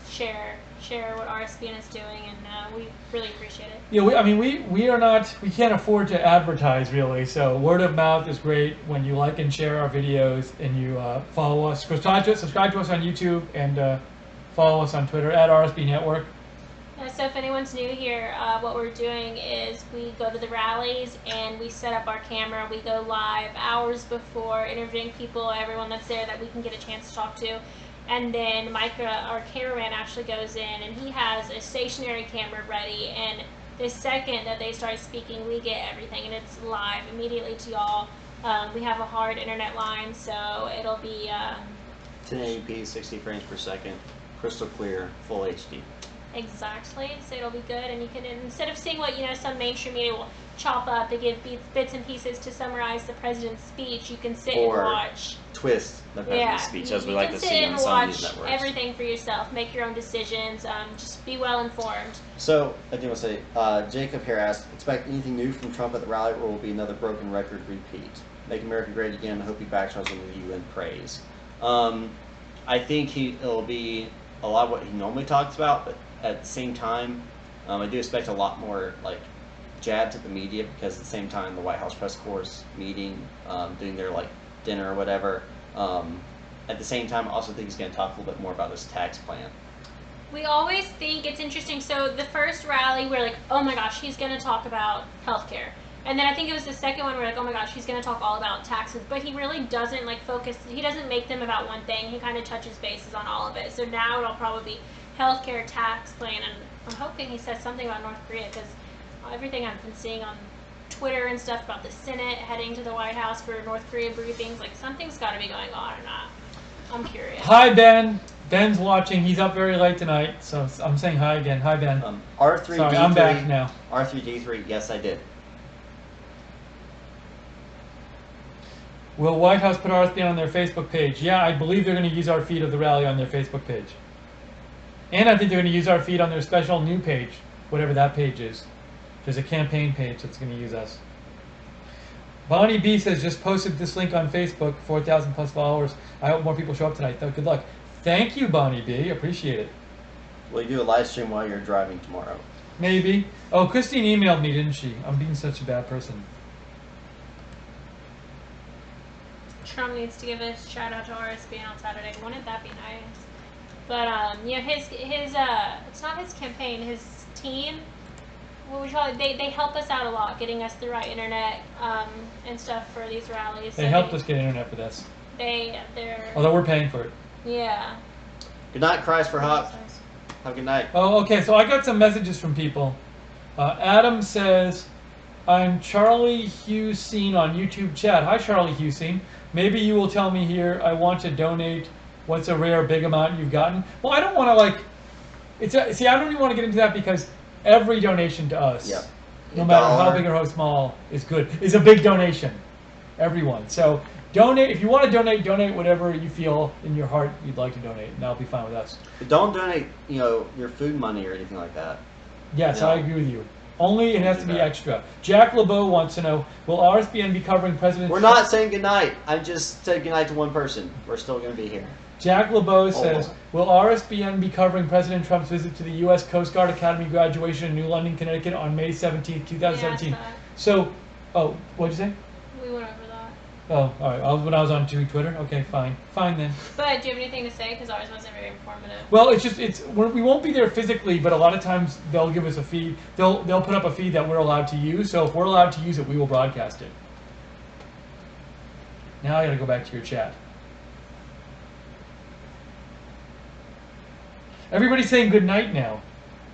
Speaker 3: share what RSBN is doing, and we really appreciate it.
Speaker 2: Yeah, we can't afford to advertise really, so word of mouth is great when you like and share our videos and you follow us. Subscribe to us on YouTube and follow us on Twitter at RSB Network.
Speaker 3: Yeah, so if anyone's new here, what we're doing is we go to the rallies and we set up our camera. We go live hours before, interviewing people, everyone that's there that we can get a chance to talk to. And then Micah, our cameraman, actually goes in and he has a stationary camera ready. And the second that they start speaking, we get everything and it's live immediately to y'all. We have a hard internet line, so it'll be
Speaker 1: 1080p, 60 frames per second, crystal clear, full HD.
Speaker 3: Exactly, so it'll be good, and you can, instead of seeing what some mainstream media will chop up, they give bits and pieces to summarize the president's speech, you can sit and watch.
Speaker 1: Twist the president's speech, as we like to see on some of these networks.
Speaker 3: Everything for yourself, make your own decisions, just be well informed.
Speaker 1: So, I do want to say, Jacob here asked, expect anything new from Trump at the rally, or will be another broken record repeat? Make America great again, I hope he backshells into the UN praise. I think it'll be a lot of what he normally talks about, but at the same time, I do expect a lot more like jabs at the media, because at the same time the White House press corps meeting, doing their like dinner or whatever. At the same time, I also think he's going to talk a little bit more about this tax plan.
Speaker 3: We always think it's interesting. So the first rally, we're like, oh my gosh, he's going to talk about healthcare. And then I think it was the second one, we're like, oh my gosh, he's going to talk all about taxes. But he really doesn't like focus, he doesn't make them about one thing. He kind of touches bases on all of it. So now it'll probably be healthcare, tax plan, and I'm hoping he says something about North Korea, because everything I've been seeing on Twitter and stuff about the Senate heading to the White House for North Korea briefings, like something's got to be going on or not. I'm curious.
Speaker 2: Hi, Ben. Ben's watching. He's up very late tonight, so I'm saying hi again. Hi, Ben.
Speaker 1: R3D3.
Speaker 2: Sorry, I'm back now.
Speaker 1: R3D3. Yes, I did.
Speaker 2: Will White House put RSBN on their Facebook page? Yeah, I believe they're going to use our feed of the rally on their Facebook page. And I think they're going to use our feed on their special new page, whatever that page is. There's a campaign page that's going to use us. Bonnie B says, just posted this link on Facebook, 4,000 plus followers. I hope more people show up tonight. Good luck. Thank you, Bonnie B. Appreciate it.
Speaker 1: Will you do a live stream while you're driving tomorrow?
Speaker 2: Maybe. Oh, Christine emailed me, didn't she? I'm being such a bad person.
Speaker 3: Trump needs to give a shout out to RSBN on Saturday. Wouldn't that be nice? But yeah, his it's not his campaign, his team. What we call it, they help us out a lot, getting us the right internet and stuff for these rallies.
Speaker 2: They helped us get internet for this.
Speaker 3: They're.
Speaker 2: Although we're paying for it.
Speaker 3: Yeah.
Speaker 1: Good night, Cries for Hop. Have a good night.
Speaker 2: Oh, okay. So I got some messages from people. Adam says, I'm Charlie Hussein on YouTube chat. Hi, Charlie Hussein. Maybe you will tell me here, I want to donate. What's a rare big amount you've gotten? Well, I don't want to see, I don't even want to get into that because every donation to us,
Speaker 1: yep.
Speaker 2: no matter how big or how small, is good. Is a big donation. Everyone. So donate. If you want to donate whatever you feel in your heart you'd like to donate, and that'll be fine with us.
Speaker 1: But don't donate, your food money or anything like that.
Speaker 2: Yes, I agree with you. Only it has to be extra. Jack LeBeau wants to know, will RSBN be covering President
Speaker 1: We're not saying goodnight. I just said goodnight to one person. We're still going to be here.
Speaker 2: Jack LeBeau says, will RSBN be covering President Trump's visit to the U.S. Coast Guard Academy graduation in New London, Connecticut on May 17, 2017?
Speaker 3: Yeah,
Speaker 2: so, what'd you say?
Speaker 3: We went over that.
Speaker 2: Oh, all right. When I was on Twitter? Okay, fine. Fine then.
Speaker 3: But do you have anything to say? Because ours wasn't very informative.
Speaker 2: Well, we won't be there physically, but a lot of times they'll give us a feed. They'll put up a feed that we're allowed to use. So if we're allowed to use it, we will broadcast it. Now I got to go back to your chat. Everybody's saying good night now,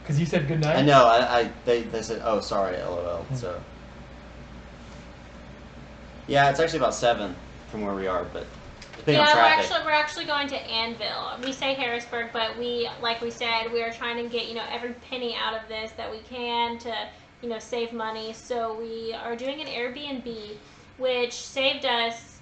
Speaker 2: because you said good night.
Speaker 1: I know. They said, oh, sorry, LOL. So yeah, it's actually about 7 from where we are, but depending on traffic.
Speaker 3: We're actually going to Anvil. We say Harrisburg, but like we said, we are trying to get every penny out of this that we can to save money. So we are doing an Airbnb, which saved us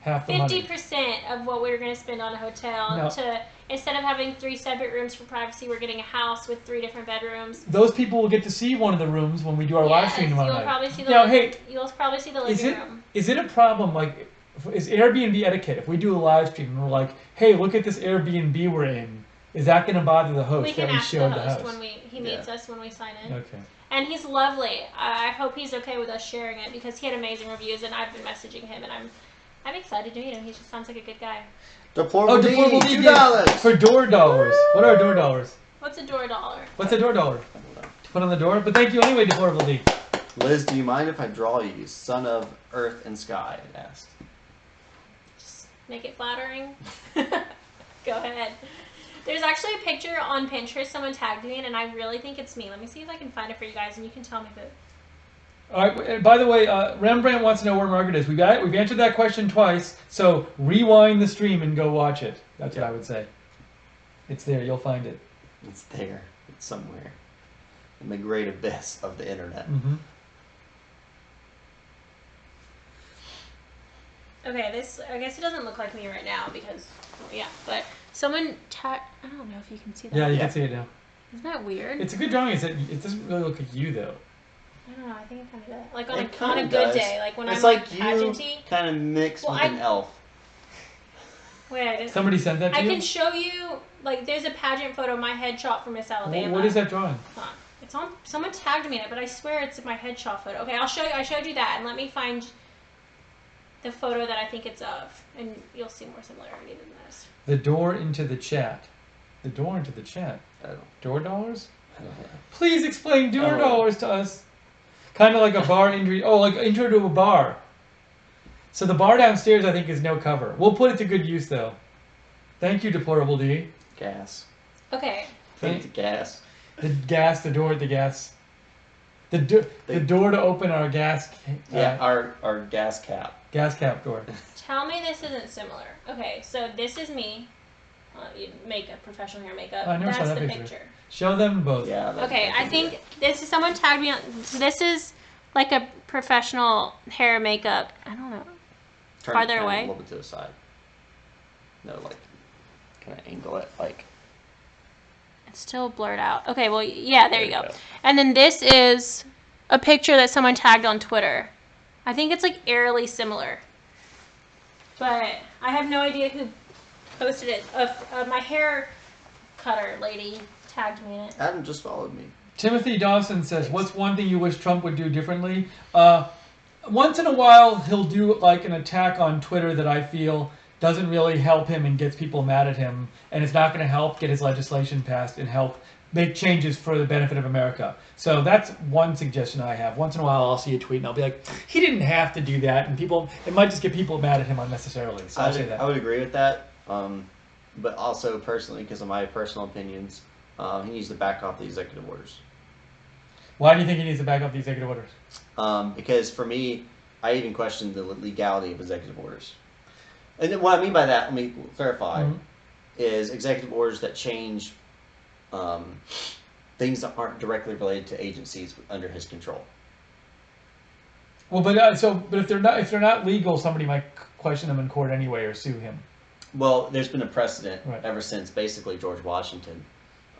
Speaker 2: half the
Speaker 3: 50% of what we were going to spend on a hotel.
Speaker 2: No.
Speaker 3: Instead of having 3 separate rooms for privacy, we're getting a house with 3 different bedrooms.
Speaker 2: Those people will get to see one of the rooms when we do our live stream tomorrow night.
Speaker 3: You'll probably see the living room.
Speaker 2: Is it a problem, like, is Airbnb etiquette, if we do a live stream and we're like, hey, look at this Airbnb we're in, is that going to bother the host that we showed the house?
Speaker 3: When he meets us when we sign in.
Speaker 2: Okay.
Speaker 3: And he's lovely. I hope he's okay with us sharing it because he had amazing reviews and I've been messaging him and I'm excited to meet him. He just sounds like a good guy.
Speaker 1: Deplorable D, $2
Speaker 2: for door dollars. What are door dollars?
Speaker 3: What's a door dollar?
Speaker 2: What's a door dollar? To put on the door? But thank you anyway, Deplorable D.
Speaker 1: Liz, do you mind if I draw you? Son of Earth and Sky, it asked.
Speaker 3: Just make it flattering. Go ahead. There's actually a picture on Pinterest someone tagged me in, and I really think it's me. Let me see if I can find it for you guys, and you can tell me if it...
Speaker 2: All right. By the way, Rembrandt wants to know where Margaret is. We've answered that question twice, so rewind the stream and go watch it. That's what I would say. It's there. You'll find it.
Speaker 1: It's there. It's somewhere in the great abyss of the internet.
Speaker 2: Mm-hmm.
Speaker 3: Okay, I guess it doesn't look like me right now because, but someone I don't know if you can see that.
Speaker 2: Yeah, you can see it now.
Speaker 3: Isn't that weird?
Speaker 2: It's a good drawing. It doesn't really look like you, though.
Speaker 3: I don't know. I think it kind of does. Like on a good day, like when
Speaker 1: it's
Speaker 3: I'm
Speaker 1: like
Speaker 3: pageanty.
Speaker 1: You kind of mixed with an elf.
Speaker 3: Wait,
Speaker 2: somebody sent that to you?
Speaker 3: I can show you. Like, there's a pageant photo of my headshot from Miss Alabama.
Speaker 2: What is that drawing?
Speaker 3: It's on. Someone tagged me in it, but I swear it's my headshot photo. Okay, I'll show you. I showed you that, and let me find the photo that I think it's of, and you'll see more similarity than this.
Speaker 2: The door into the chat. The door into the chat. Door dollars? Please explain door dollars to us. Kind of like a bar injury. Oh, like intro to a bar. So the bar downstairs, I think, is no cover. We'll put it to good use, though. Thank you, Deplorable D.
Speaker 1: Gas.
Speaker 3: Okay.
Speaker 1: Thank the gas.
Speaker 2: The gas, the door, the gas. The door to open our gas.
Speaker 1: Our gas cap.
Speaker 2: Gas cap door.
Speaker 3: Tell me this isn't similar. Okay, so this is me. makeup, professional hair makeup.
Speaker 2: I never saw
Speaker 3: That's
Speaker 2: that
Speaker 3: the
Speaker 2: picture. Show them both.
Speaker 1: Yeah.
Speaker 3: Okay, I think this is someone tagged me on. This is like a professional hair makeup. I don't know.
Speaker 1: Turn
Speaker 3: Farther
Speaker 1: it
Speaker 3: away?
Speaker 1: a little bit to the side. No, like, kind of angle it, like.
Speaker 3: It's still blurred out. Okay, well, yeah, there you go.
Speaker 1: go.
Speaker 3: And then this is a picture that someone tagged on Twitter. I think it's like eerily similar. But I have no idea who posted it. My hair cutter lady tagged me in it.
Speaker 1: Adam just followed me.
Speaker 2: Timothy Dawson says, "What's one thing you wish Trump would do differently?" Once in a while, he'll do like an attack on Twitter that I feel doesn't really help him and gets people mad at him, and it's not going to help get his legislation passed and help make changes for the benefit of America. So that's one suggestion I have. Once in a while, I'll see a tweet and I'll be like, he didn't have to do that, and it might just get people mad at him unnecessarily. So I'll say that.
Speaker 1: I would agree with that, but also personally, because of my personal opinions, he needs to back off the executive orders.
Speaker 2: Why do you think he needs to back off the executive orders?
Speaker 1: Because for me, I even question the legality of executive orders. And what I mean by that, let me clarify, is executive orders that change things that aren't directly related to agencies under his control.
Speaker 2: Well, but if they're not legal, somebody might question them in court anyway or sue him.
Speaker 1: Well, there's been a precedent ever since basically George Washington,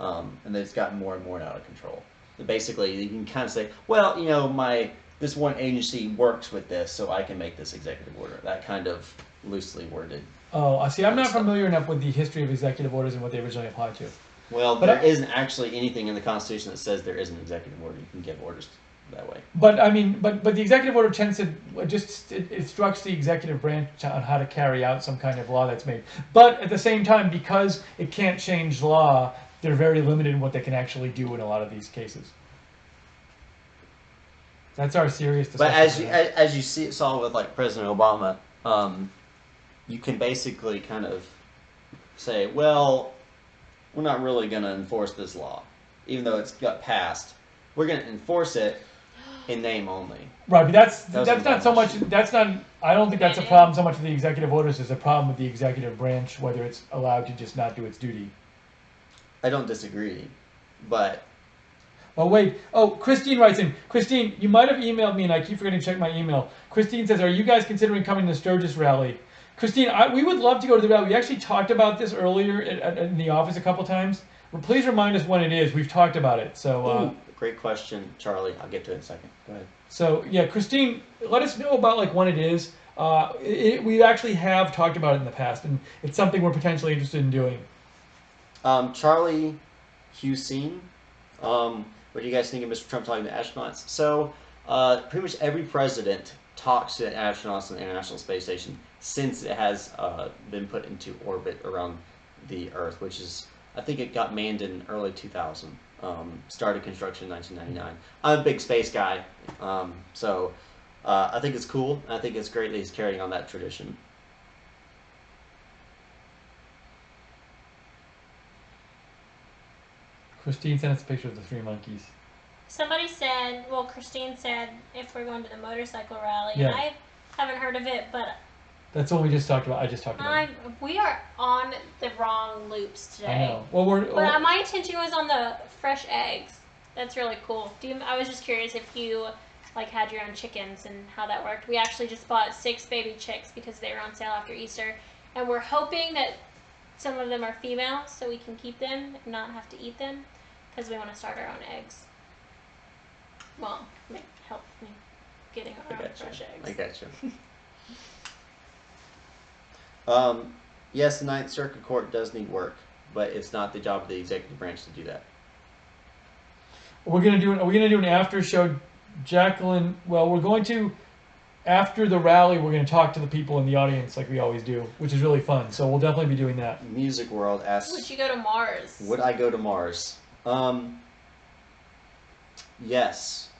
Speaker 1: and it's gotten more and more out of control. Basically, you can kind of say, well, you know, this one agency works with this, so I can make this executive order. That kind of loosely worded.
Speaker 2: Oh, I see. I'm not familiar enough with the history of executive orders and what they originally applied to.
Speaker 1: Well, but there isn't actually anything in the Constitution that says there is an executive order. You can give orders that way.
Speaker 2: But I mean, but the executive order tends to it instructs the executive branch on how to carry out some kind of law that's made. But at the same time, because it can't change law, they're very limited in what they can actually do in a lot of these cases. That's our serious discussion.
Speaker 1: But as you saw with like President Obama, you can basically kind of say, well, we're not really going to enforce this law, even though it's got passed. We're going to enforce it in name only.
Speaker 2: Right, but that's not so much. That's not. I don't think that's a problem so much with the executive orders as a problem with the executive branch, whether it's allowed to just not do its duty.
Speaker 1: I don't disagree, but.
Speaker 2: Oh wait. Oh, Christine writes in. Christine, you might have emailed me, and I keep forgetting to check my email. Christine says, "Are you guys considering coming to Sturgis rally?" Christine, we would love to go to the rally. We actually talked about this earlier in the office a couple times. Please remind us when it is. We've talked about it. So.
Speaker 1: Great question, Charlie. I'll get to it in a second. Go ahead.
Speaker 2: So yeah, Christine, let us know about like when it is. We actually have talked about it in the past, and it's something we're potentially interested in doing.
Speaker 1: Charlie Hussein, what do you guys think of Mr. Trump talking to astronauts? So pretty much every president talks to astronauts on the International Space Station since it has been put into orbit around the Earth, which is, I think it got manned in early 2000. Started construction in 1999. I'm a big space guy, so I think it's cool. I think it's great that he's carrying on that tradition.
Speaker 2: Christine sent us a picture of the 3 monkeys.
Speaker 3: Somebody said, well, Christine said if we're going to the motorcycle rally.
Speaker 2: Yeah.
Speaker 3: I haven't heard of it, but
Speaker 2: that's what we just talked about. I just talked about it.
Speaker 3: We are on the wrong loops today.
Speaker 2: I know. Well,
Speaker 3: but my attention was on the fresh eggs. That's really cool. I was just curious if you like had your own chickens and how that worked. We actually just bought 6 baby chicks because they were on sale after Easter, and we're hoping that some of them are female so we can keep them and not have to eat them because we want to start our own eggs. Well, help me getting our own fresh eggs.
Speaker 1: I got you. Yes, the Ninth Circuit Court does need work, but it's not the job of the executive branch to do that.
Speaker 2: Are we gonna do an after show, Jacqueline? Well, we're going to, after the rally, we're going to talk to the people in the audience like we always do, which is really fun. So we'll definitely be doing that.
Speaker 1: Music World asks,
Speaker 3: would you go to Mars?
Speaker 1: Would I go to Mars? Yes,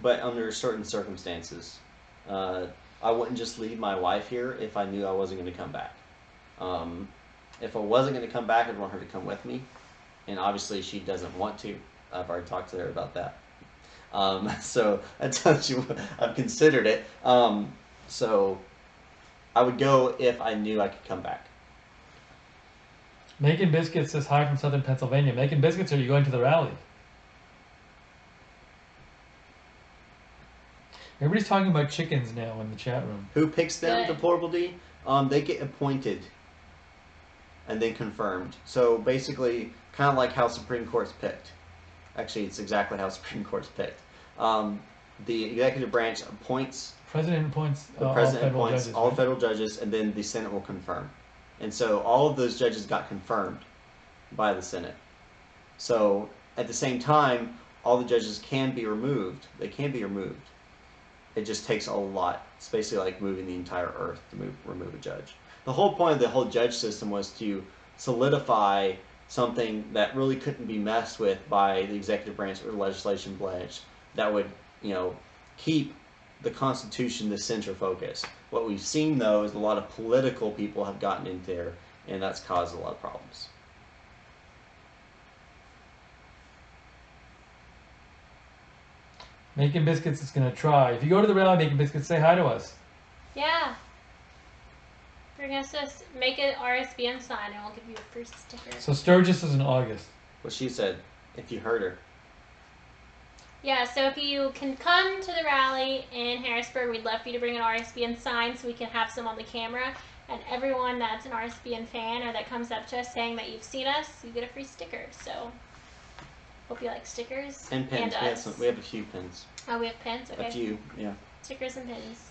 Speaker 1: but under certain circumstances. I wouldn't just leave my wife here if I knew I wasn't going to come back. If I wasn't going to come back, I'd want her to come with me. And obviously she doesn't want to. I've already talked to her about that. So I told you I've considered it. So I would go if I knew I could come back.
Speaker 2: Making Biscuits says hi from Southern Pennsylvania. Making Biscuits, are you going to the rally? Everybody's talking about chickens now in the chat room.
Speaker 1: Who picks them,
Speaker 3: Good.
Speaker 1: the Portable D? They get appointed and then confirmed. So basically, kind of like how Supreme Court's picked. Actually, it's exactly how Supreme Court's picked. The executive branch appoints.
Speaker 2: President appoints
Speaker 1: The president
Speaker 2: all federal
Speaker 1: appoints
Speaker 2: judges,
Speaker 1: all
Speaker 2: right?
Speaker 1: federal judges, and then the Senate will confirm. And so all of those judges got confirmed by the Senate. So at the same time, all the judges can be removed. They can be removed. It just takes a lot. It's basically like moving the entire earth to remove a judge. The whole point of the whole judge system was to solidify something that really couldn't be messed with by the executive branch or the legislation branch that would, keep the Constitution the center focus. What we've seen, though, is a lot of political people have gotten in there, and that's caused a lot of problems.
Speaker 2: Making Biscuits is going to try. If you go to the rally, Making Biscuits, say hi to us.
Speaker 3: Yeah. Bring us this. Make an RSBN sign, and we'll give you a free sticker.
Speaker 2: So Sturgis is in August.
Speaker 1: What she said, if you heard her.
Speaker 3: Yeah, so if you can come to the rally in Harrisburg, we'd love for you to bring an RSBN sign so we can have some on the camera. And everyone that's an RSBN fan or that comes up to us saying that you've seen us, you get a free sticker. So, hope you like stickers.
Speaker 1: And pins.
Speaker 3: And
Speaker 1: We have a few pins.
Speaker 3: Oh, we have pins? Okay.
Speaker 1: A few, yeah.
Speaker 3: Stickers and pins.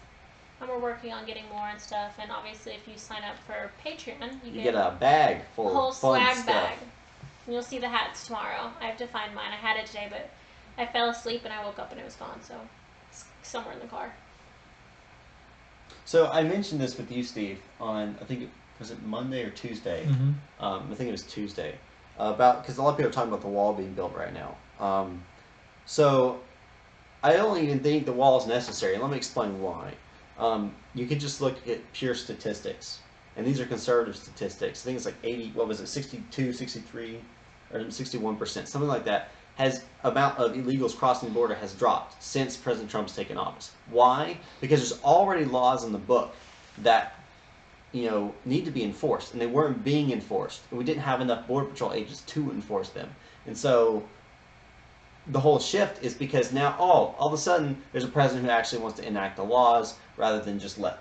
Speaker 3: And we're working on getting more and stuff. And obviously, if you sign up for Patreon, you
Speaker 1: get a bag
Speaker 3: a
Speaker 1: full
Speaker 3: whole
Speaker 1: of fun
Speaker 3: swag
Speaker 1: stuff.
Speaker 3: bag. And you'll see the hats tomorrow. I have to find mine. I had it today, but I fell asleep and I woke up and it was gone. So it's somewhere in the car.
Speaker 1: So I mentioned this with you, Steve, on was it Monday or Tuesday?
Speaker 2: Mm-hmm.
Speaker 1: I think it was Tuesday. Because a lot of people are talking about the wall being built right now. So I don't even think the wall is necessary. Let me explain why. You can just look at pure statistics, and these are conservative statistics. I think it's like 62, 63, or 61%, something like that. Amount of illegals crossing the border has dropped since President Trump's taken office. Why? Because there's already laws in the book that need to be enforced, and they weren't being enforced. And we didn't have enough Border Patrol agents to enforce them. And so the whole shift is because now all of a sudden there's a president who actually wants to enact the laws rather than just let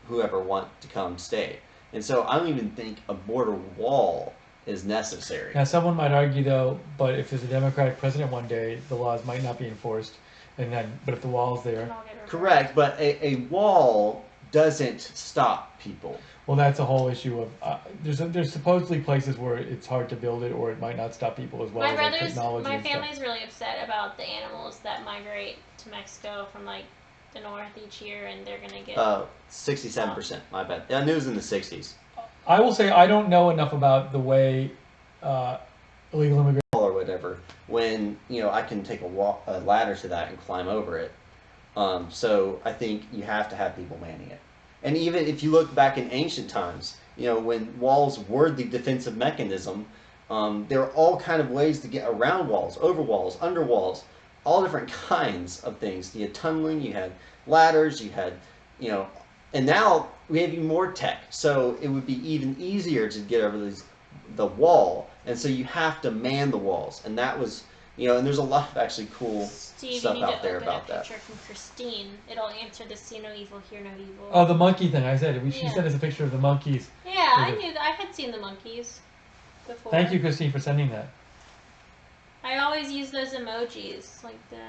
Speaker 1: whoever want to come stay. And so I don't even think a border wall is necessary.
Speaker 2: Now, someone might argue, though, but if there's a Democratic president one day, the laws might not be enforced. But if the wall's there,
Speaker 1: correct. But a wall doesn't stop people.
Speaker 2: Well, that's a whole issue of there's supposedly places where it's hard to build it, or it might not stop people as well.
Speaker 3: My family's really upset about the animals that migrate to Mexico from like the north each year, and they're gonna get
Speaker 1: 67%. My bad. Yeah, it was in the 60s.
Speaker 2: I will say I don't know enough about the way illegal immigration
Speaker 1: or whatever. When I can take a ladder to that and climb over it. So I think you have to have people manning it. And even if you look back in ancient times, when walls were the defensive mechanism, there were all kind of ways to get around walls, over walls, under walls, all different kinds of things. You had tunneling, you had ladders, you had, and now we have even more tech. So it would be even easier to get over the wall. And so you have to man the walls. And that was, and there's a lot of actually cool stuff out there about that.
Speaker 3: Steve, you need to open a picture from Christine. It'll answer the see no evil, hear no evil.
Speaker 2: Oh, the monkey thing. I said she sent us a picture of the monkeys.
Speaker 3: Yeah, I knew that. I had seen the monkeys before.
Speaker 2: Thank you, Christine, for sending that.
Speaker 3: I always use those emojis, like they're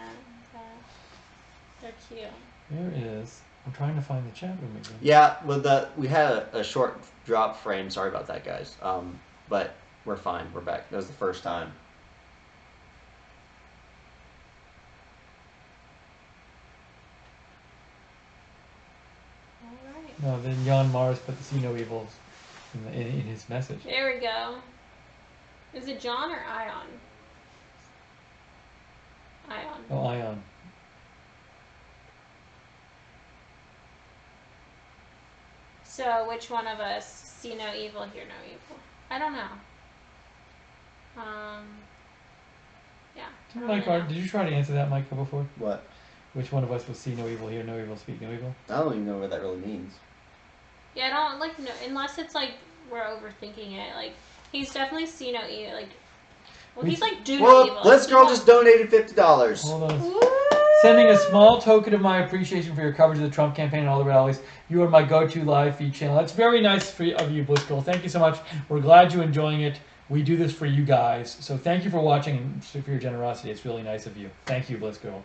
Speaker 3: cute.
Speaker 2: There is. I'm trying to find the chat room again.
Speaker 1: Yeah, well, we had a short drop frame. Sorry about that, guys. But we're fine. We're back. That was the first time.
Speaker 2: No, then Jan Mars put the see no evils in his message.
Speaker 3: There we go. Is it John or Ion? Ion.
Speaker 2: Oh, Ion.
Speaker 3: So, which one of us see no evil, hear no evil? I don't know. Yeah.
Speaker 2: Mike, did you try to answer that, Mike, before?
Speaker 1: What?
Speaker 2: Which one of us will see no evil, hear no evil, speak no evil?
Speaker 1: I don't even know what that really means.
Speaker 3: Yeah, I don't unless it's like we're overthinking it. Like, He's definitely evil. Like, well, he's like do
Speaker 1: Well,
Speaker 3: evil.
Speaker 1: Bliss Girl just donated $50.
Speaker 2: Hold on. Sending a small token of my appreciation for your coverage of the Trump campaign and all the rallies. You are my go-to live feed channel. That's very nice of you, Bliss Girl. Thank you so much. We're glad you're enjoying it. We do this for you guys. So thank you for watching and for your generosity. It's really nice of you. Thank you, Bliss Girl.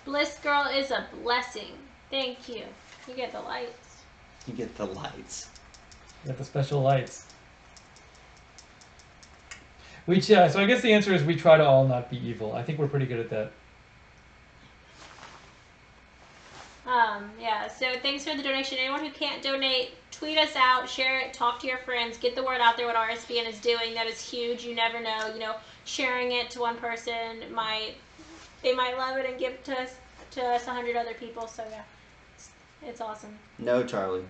Speaker 3: Bliss Girl is a blessing. Thank you. You get the lights.
Speaker 1: You get the lights.
Speaker 2: You got the special lights. So I guess the answer is we try to all not be evil. I think we're pretty good at that.
Speaker 3: Yeah, so thanks for the donation. Anyone who can't donate, tweet us out, share it, talk to your friends, get the word out there what RSBN is doing. That is huge. You never know. Sharing it to one person they might love it and give to us 100 other people. So yeah, it's awesome.
Speaker 1: No, Charlie.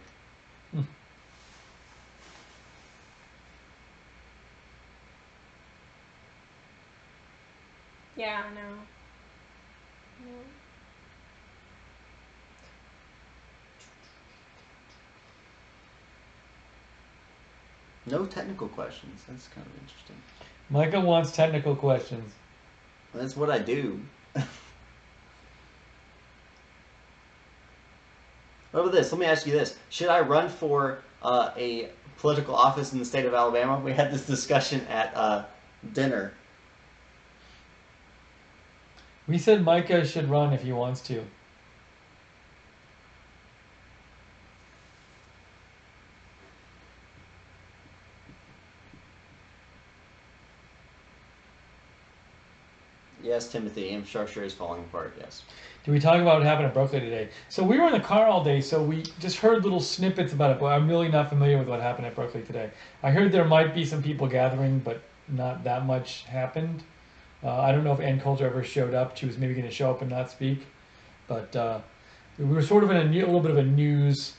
Speaker 3: Yeah, I know. No.
Speaker 1: No technical questions. That's kind of interesting.
Speaker 2: Micah wants technical questions.
Speaker 1: That's what I do. What about this? Let me ask you this. Should I run for a political office in the state of Alabama? We had this discussion at dinner.
Speaker 2: We said Micah should run if he wants to.
Speaker 1: Yes, Timothy. Infrastructure is falling apart, yes.
Speaker 2: Did we talk about what happened at Berkeley today? So we were in the car all day, so we just heard little snippets about it, but I'm really not familiar with what happened at Berkeley today. I heard there might be some people gathering, but not that much happened. I don't know if Ann Coulter ever showed up. She was maybe going to show up and not speak. But we were sort of in a little bit of a news,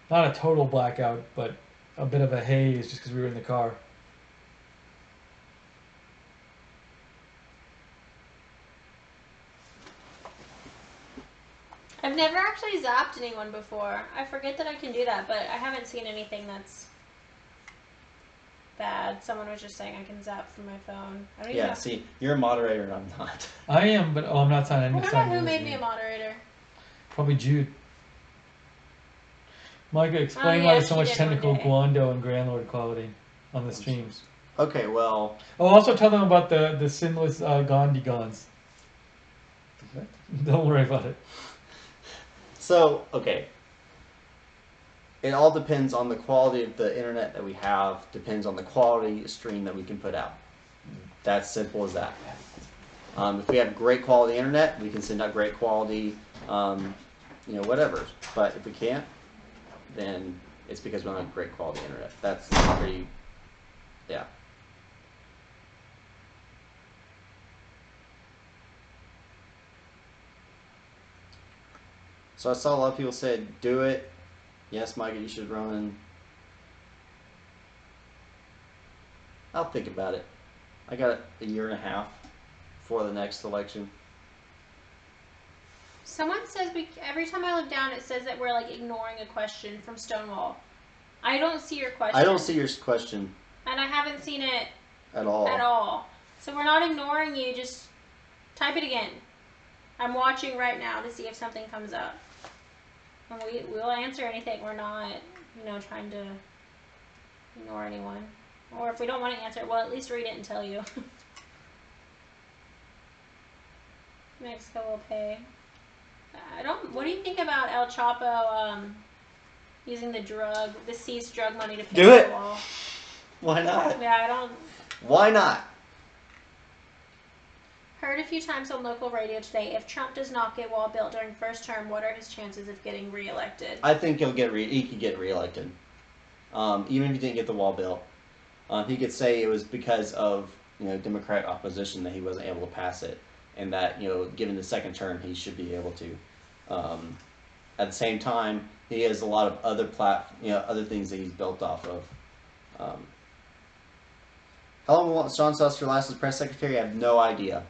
Speaker 2: not a total blackout, but a bit of a haze just because we were in the car.
Speaker 3: I've never actually zapped anyone before. I forget that I can do that, but I haven't seen anything that's bad. Someone was just saying I can zap from my phone. I don't even know.
Speaker 1: See, you're a moderator and I'm not.
Speaker 2: I am, but I'm not signing.
Speaker 3: I forgot who made me a moderator.
Speaker 2: Probably Jude. Micah, explain why there's so much technical guando and Grandlord quality on the streams.
Speaker 1: Okay, well...
Speaker 2: Oh, also tell them about the sinless Gandhi guns. Don't worry about it.
Speaker 1: So, okay. It all depends on the quality of the internet that we have, depends on the quality stream that we can put out. That's simple as that. If we have great quality internet, we can send out great quality, whatever. But if we can't, then it's because we don't have great quality internet. That's pretty, yeah. So I saw a lot of people said, do it. Yes, Micah, you should run. I'll think about it. I got a year and a half before the next election.
Speaker 3: Someone says every time I look down, it says that we're like ignoring a question from Stonewall. I don't see your question.
Speaker 1: I don't see your question.
Speaker 3: And I haven't seen it
Speaker 1: at all.
Speaker 3: So we're not ignoring you. Just type it again. I'm watching right now to see if something comes up. And we'll answer anything. We're not, trying to ignore anyone. Or if we don't want to answer it, well, at least read it and tell you. Mexico will pay. What do you think about El Chapo using the seized drug money to pay
Speaker 1: for the
Speaker 3: wall?
Speaker 1: Why not?
Speaker 3: Yeah, I don't.
Speaker 1: Why not?
Speaker 3: Heard a few times on local radio today, if Trump does not get wall built during first term, what are his chances of getting reelected?
Speaker 1: I think he could get reelected. Even if he didn't get the wall built. He could say it was because of Democrat opposition that he wasn't able to pass it, and that given the second term he should be able to. At the same time, he has a lot of other other things that he's built off of. How long will Sean Suster last as press secretary? I have no idea.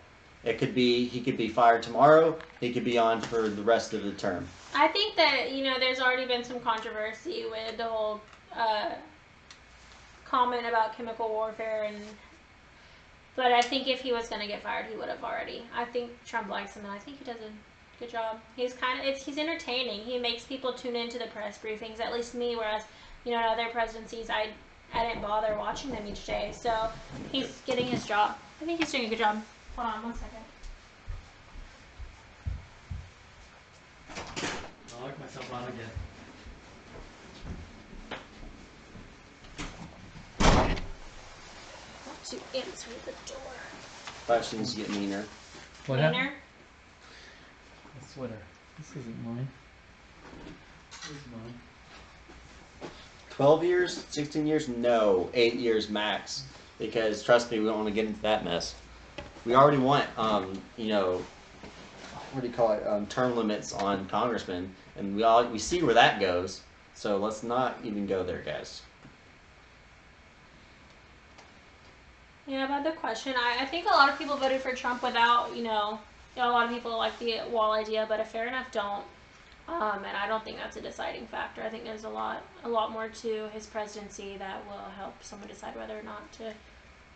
Speaker 1: He could be fired tomorrow. He could be on for the rest of the term.
Speaker 3: I think that there's already been some controversy with the whole comment about chemical warfare but I think if he was going to get fired, he would have already. I think Trump likes him, and I think he does a good job. He's he's entertaining. He makes people tune into the press briefings, at least me, whereas, in other presidencies, I didn't bother watching them each day. So he's getting his job. I think he's doing a good job. Hold on 1 second.
Speaker 2: I locked myself out again.
Speaker 3: To answer the door.
Speaker 1: Questions get meaner.
Speaker 2: What
Speaker 3: Meaner?
Speaker 2: happened? A sweater. This isn't mine. This is mine.
Speaker 1: 12 years? 16 years? No. 8 years max. Because, trust me, we don't want to get into that mess. We already want, what do you call it, term limits on congressmen. And we see where that goes. So let's not even go there, guys.
Speaker 3: Yeah, about the question, I think a lot of people voted for Trump without, a lot of people like the wall idea, but fair enough don't. And I don't think that's a deciding factor. I think there's a lot more to his presidency that will help someone decide whether or not to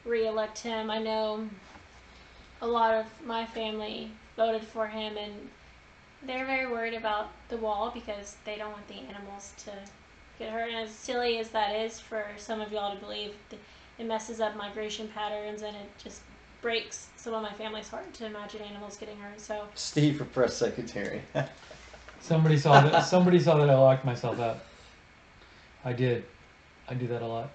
Speaker 3: re-elect him. I know a lot of my family voted for him, and they're very worried about the wall because they don't want the animals to get hurt. And as silly as that is for some of y'all to believe, it messes up migration patterns, and it just breaks some of my family's heart to imagine animals getting hurt. So
Speaker 1: Steve for press secretary.
Speaker 2: Somebody saw that. Somebody saw that I locked myself out. I did. I do that a lot.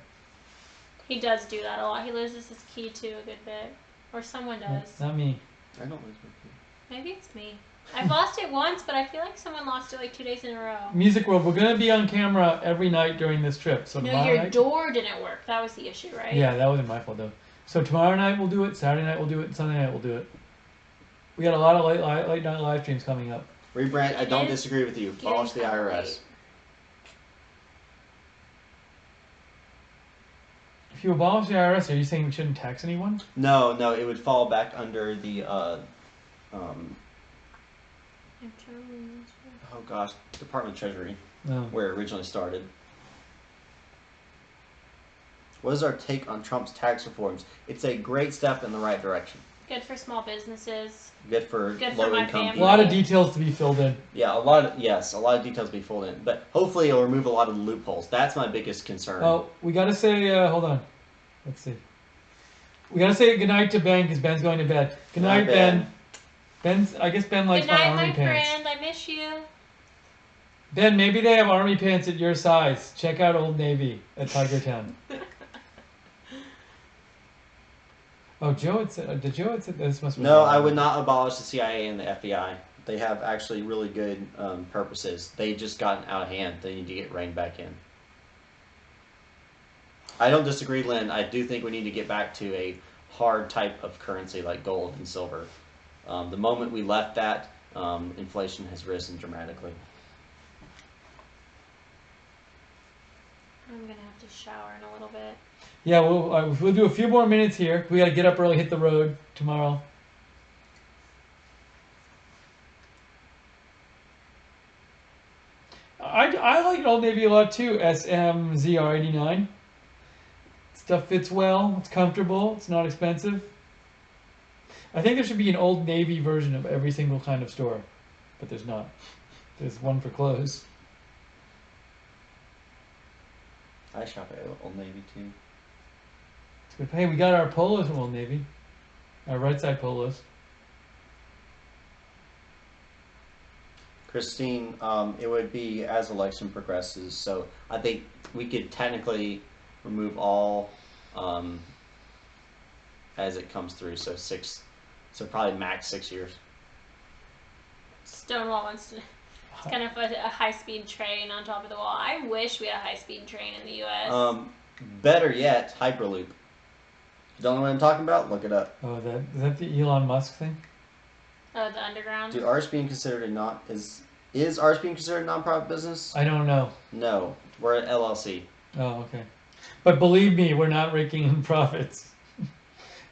Speaker 3: he does do that a lot. He loses his key too a good bit, or someone does.
Speaker 2: Not me.
Speaker 1: I don't lose my key.
Speaker 3: Maybe it's me. I've lost it once, but I feel like someone lost it like 2 days in a row.
Speaker 2: Music World, we're gonna be on camera every night during this trip. So
Speaker 3: No, your door didn't work. That was the issue, right?
Speaker 2: Yeah, that wasn't my fault though. So tomorrow night we'll do it. Saturday night we'll do it. And Sunday night we'll do it. We got a lot of late night live streams coming up.
Speaker 1: Rebrand. I don't disagree with you. Abolish the IRS.
Speaker 3: Late.
Speaker 2: If you abolish the IRS, are you saying we shouldn't tax anyone?
Speaker 1: No, it would fall back under the Department of Treasury,
Speaker 2: No.
Speaker 1: where it originally started. What is our take on Trump's tax reforms? It's a great step in the right direction.
Speaker 3: Good for small businesses.
Speaker 1: Good for
Speaker 3: Good for
Speaker 1: low
Speaker 3: my
Speaker 1: income
Speaker 3: family.
Speaker 2: A
Speaker 1: people.
Speaker 2: lot of details to be filled in.
Speaker 1: Yeah, a lot of details to be filled in. But hopefully it'll remove a lot of the loopholes. That's my biggest concern.
Speaker 2: Oh, we gotta say, hold on. Let's see. We gotta say goodnight to Ben because Ben's going to bed. Good night, Ben. I guess Ben likes
Speaker 3: Good night,
Speaker 2: my army
Speaker 3: my
Speaker 2: pants.
Speaker 3: friend. I miss you.
Speaker 2: Ben, maybe they have army pants at your size. Check out Old Navy at Tiger Town. Oh, Joe had said, did Joe had said this must be...
Speaker 1: No, I would not abolish the CIA and the FBI. They have actually really good purposes. They've just gotten out of hand. They need to get reined back in. I don't disagree, Lynn. I do think we need to get back to a hard type of currency like gold and silver. The moment we left that, inflation has risen dramatically.
Speaker 3: I'm gonna have to shower in a little bit.
Speaker 2: Yeah, we'll do a few more minutes here. We gotta get up early, hit the road tomorrow. I like Old Navy a lot too. SMZR89. Stuff fits well. It's comfortable. It's not expensive. I think there should be an Old Navy version of every single kind of store, but there's not. There's one for clothes.
Speaker 1: I shop at Old Navy too.
Speaker 2: It's good. Hey, we got our polos from Old Navy. Our right side polos.
Speaker 1: Christine, it would be as election progresses. So I think we could technically remove all as it comes through. So probably max 6 years.
Speaker 3: Stonewall wants to. It's kind of put a high-speed train on top of the wall. I wish we had a high-speed train in the U.S.
Speaker 1: Better yet, Hyperloop. Don't know what I'm talking about? Look it up.
Speaker 2: Oh, is that the Elon Musk thing?
Speaker 3: Oh, the underground.
Speaker 1: Dude, ours being considered is ours being considered a non-profit business?
Speaker 2: I don't know.
Speaker 1: No, we're at LLC.
Speaker 2: Oh, okay. But believe me, we're not raking in profits.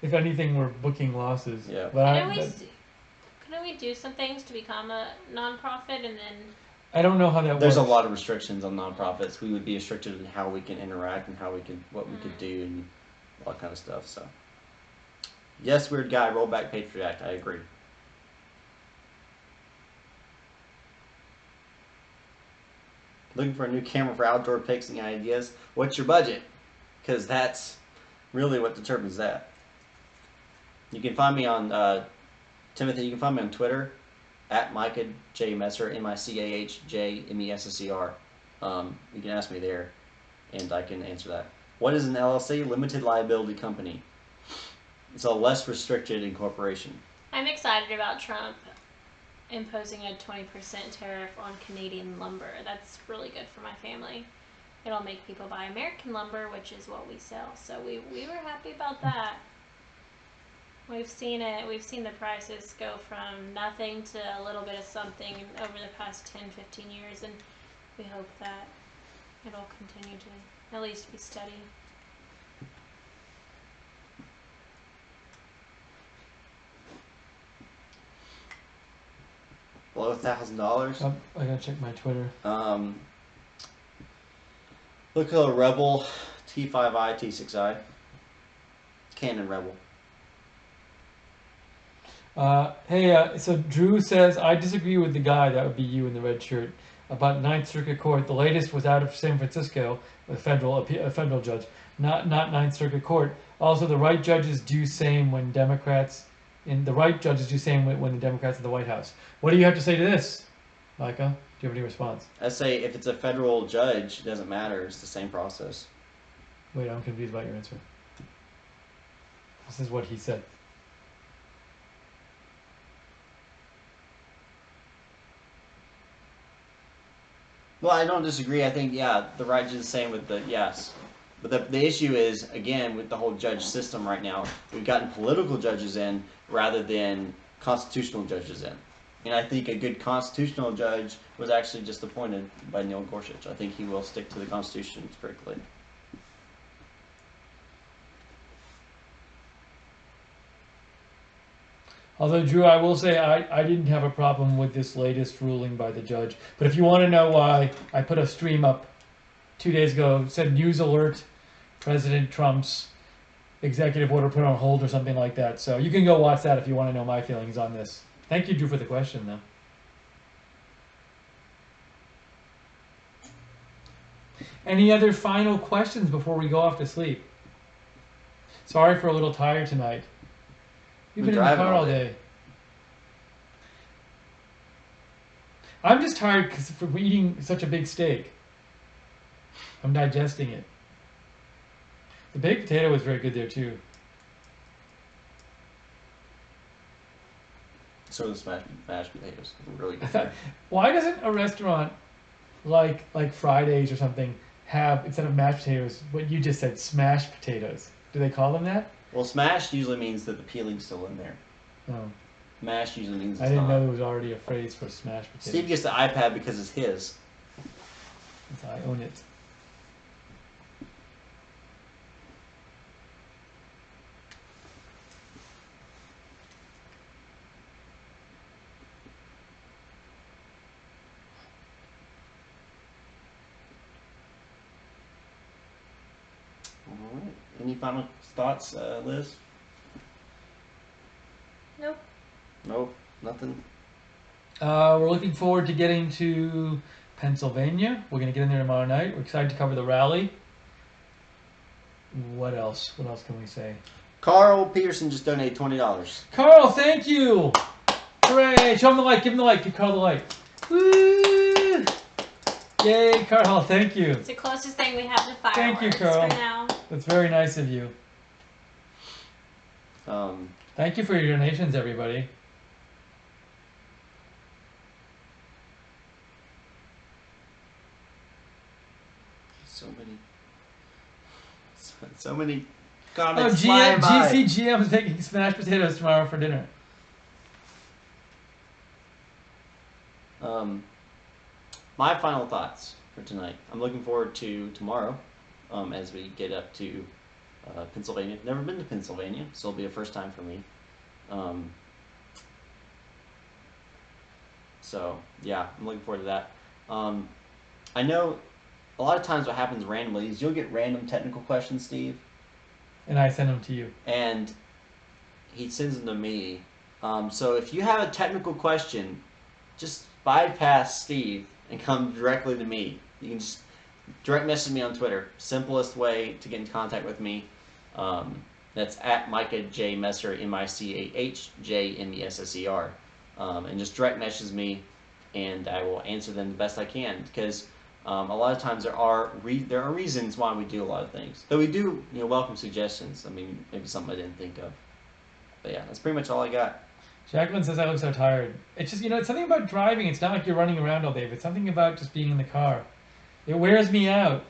Speaker 2: If anything, we're booking losses.
Speaker 1: Yeah.
Speaker 2: But
Speaker 3: Couldn't we do some things to become a non-profit and then?
Speaker 2: I don't know how that
Speaker 1: There's
Speaker 2: works.
Speaker 1: a lot of restrictions on nonprofits. We would be restricted in how we can interact and what we could do and all that kind of stuff. So, yes, weird guy, roll back Patriot Act. I agree. Looking for a new camera for outdoor picnic ideas. What's your budget? Because that's really what determines that. You can find me on Timothy. You can find me on Twitter at Micah J Messer, MICAHJMESSER. You can ask me there, and I can answer that. What is an LLC? Limited liability company. It's a less restricted incorporation.
Speaker 3: I'm excited about Trump imposing a 20% tariff on Canadian lumber. That's really good for my family. It'll make people buy American lumber, which is what we sell. So we were happy about that. We've seen it. We've seen the prices go from nothing to a little bit of something over the past 10, 15 years, and we hope that it'll continue to at least be steady.
Speaker 1: Below $1,000.
Speaker 2: I gotta check my Twitter.
Speaker 1: Look at a Rebel T5i, T6i. Canon Rebel.
Speaker 2: So Drew says, I disagree with the guy, that would be you in the red shirt, about Ninth Circuit Court. The latest was out of San Francisco, a federal judge, not Ninth Circuit Court. Also, the right judges do same when the Democrats in the White House. What do you have to say to this, Micah? Do you have any response?
Speaker 1: I say if it's a federal judge, it doesn't matter. It's the same process.
Speaker 2: Wait, I'm confused about your answer. This is what he said.
Speaker 1: Well, I don't disagree. I think, the right is the same with the yes. But the issue is, again, with the whole judge system right now, we've gotten political judges in rather than constitutional judges in. And I think a good constitutional judge was actually just appointed by Neil Gorsuch. I think he will stick to the Constitution strictly.
Speaker 2: Although, Drew, I will say I didn't have a problem with this latest ruling by the judge. But if you want to know why, I put a stream up 2 days ago, said news alert, President Trump's executive order put on hold or something like that. So you can go watch that if you want to know my feelings on this. Thank you, Drew, for the question, though. Any other final questions before we go off to sleep? Sorry for a little tired tonight. You've been in the car all day. I'm just tired because from eating such a big steak. I'm digesting it. The baked potato was very good there too.
Speaker 1: So the mashed potatoes were really good.
Speaker 2: Why doesn't a restaurant like Fridays or something have, instead of mashed potatoes, what you just said, smashed potatoes? Do they call them that?
Speaker 1: Well, smashed usually means that the peeling's still in there.
Speaker 2: Oh.
Speaker 1: Mashed usually means it's
Speaker 2: I didn't
Speaker 1: not.
Speaker 2: know there was already a phrase for smashed potatoes.
Speaker 1: Steve gets the iPad because it's his.
Speaker 2: I own it.
Speaker 1: All right. Any final thoughts, Liz?
Speaker 3: Nope.
Speaker 1: Nope. Nothing.
Speaker 2: We're looking forward to getting to Pennsylvania. We're going to get in there tomorrow night. We're excited to cover the rally. What else? What else can we say?
Speaker 1: Carl Peterson just donated $20.
Speaker 2: Carl, thank you! Hooray! Show him the light. Give him the light. Give Carl the light. Woo! Yay, Carl. Thank you.
Speaker 3: It's the closest thing we have to fireworks
Speaker 2: Thank you, Carl.
Speaker 3: for now.
Speaker 2: That's very nice of you. Thank you for your donations, everybody.
Speaker 1: So many comments flying by.
Speaker 2: GCGM is making smashed potatoes tomorrow for dinner.
Speaker 1: My final thoughts for tonight. I'm looking forward to tomorrow as we get up to Pennsylvania. Never been to Pennsylvania, so it'll be a first time for me. So, yeah, I'm looking forward to that. I know a lot of times what happens randomly is you'll get random technical questions, Steve.
Speaker 2: And I send them to you.
Speaker 1: And he sends them to me. So if you have a technical question, just bypass Steve and come directly to me. You can just direct message me on Twitter. Simplest way to get in contact with me. That's at Micah J Messer, MICAHJMESSER. And just direct message me, and I will answer them the best I can. Because a lot of times there are reasons why we do a lot of things. Though we do welcome suggestions. I mean, maybe something I didn't think of. But yeah, that's pretty much all I got.
Speaker 2: Jacqueline says I look so tired. It's just, it's something about driving. It's not like you're running around all day, but it's something about just being in the car. It wears me out.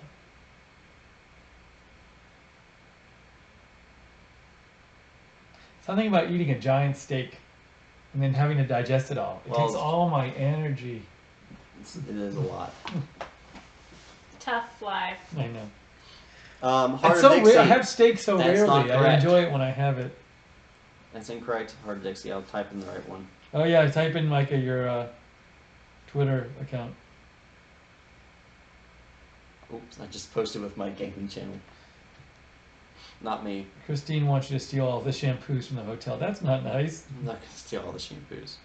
Speaker 2: Something about eating a giant steak and then having to digest it all. It takes all my energy.
Speaker 1: It is a lot.
Speaker 3: Tough life.
Speaker 2: I know.
Speaker 1: It's
Speaker 2: so weird. I have steak so rarely. I enjoy it when I have it.
Speaker 1: That's incorrect. Hard Dixie. I'll type in the right one.
Speaker 2: Oh yeah, type in Micah your Twitter account.
Speaker 1: Oops, I just posted with my gaming channel. Not me.
Speaker 2: Christine wants you to steal all the shampoos from the hotel. That's not nice.
Speaker 1: I'm not going to steal all the shampoos.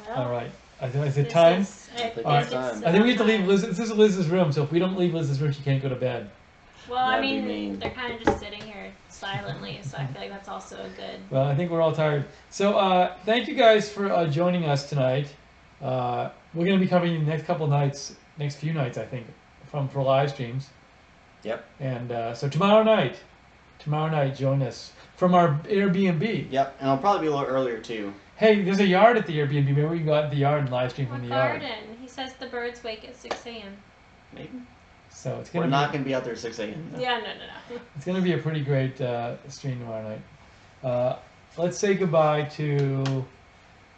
Speaker 3: Well,
Speaker 2: all right. Is it time?
Speaker 1: I think
Speaker 2: all
Speaker 1: it's time.
Speaker 2: I think we have to leave Liz. This is Liz's room, so if we don't leave Liz's room, she can't go to bed.
Speaker 3: Well, I mean, they're kind of just sitting here silently, so I feel like that's also a good.
Speaker 2: Well, I think we're all tired. So thank you guys for joining us tonight. We're going to be covering the next few nights, I think, for live streams.
Speaker 1: Yep.
Speaker 2: And so tomorrow night, join us from our Airbnb.
Speaker 1: Yep, and I'll probably be a little earlier too.
Speaker 2: Hey, there's a yard at the Airbnb. Maybe we can go out to the yard and live stream from the yard.
Speaker 3: Garden. He says the birds wake at 6 a.m.
Speaker 1: Maybe.
Speaker 2: So it's
Speaker 1: We're not going to be out there at 6 a.m.
Speaker 3: No. Yeah, no.
Speaker 2: It's going to be a pretty great stream tomorrow night. Let's say goodbye to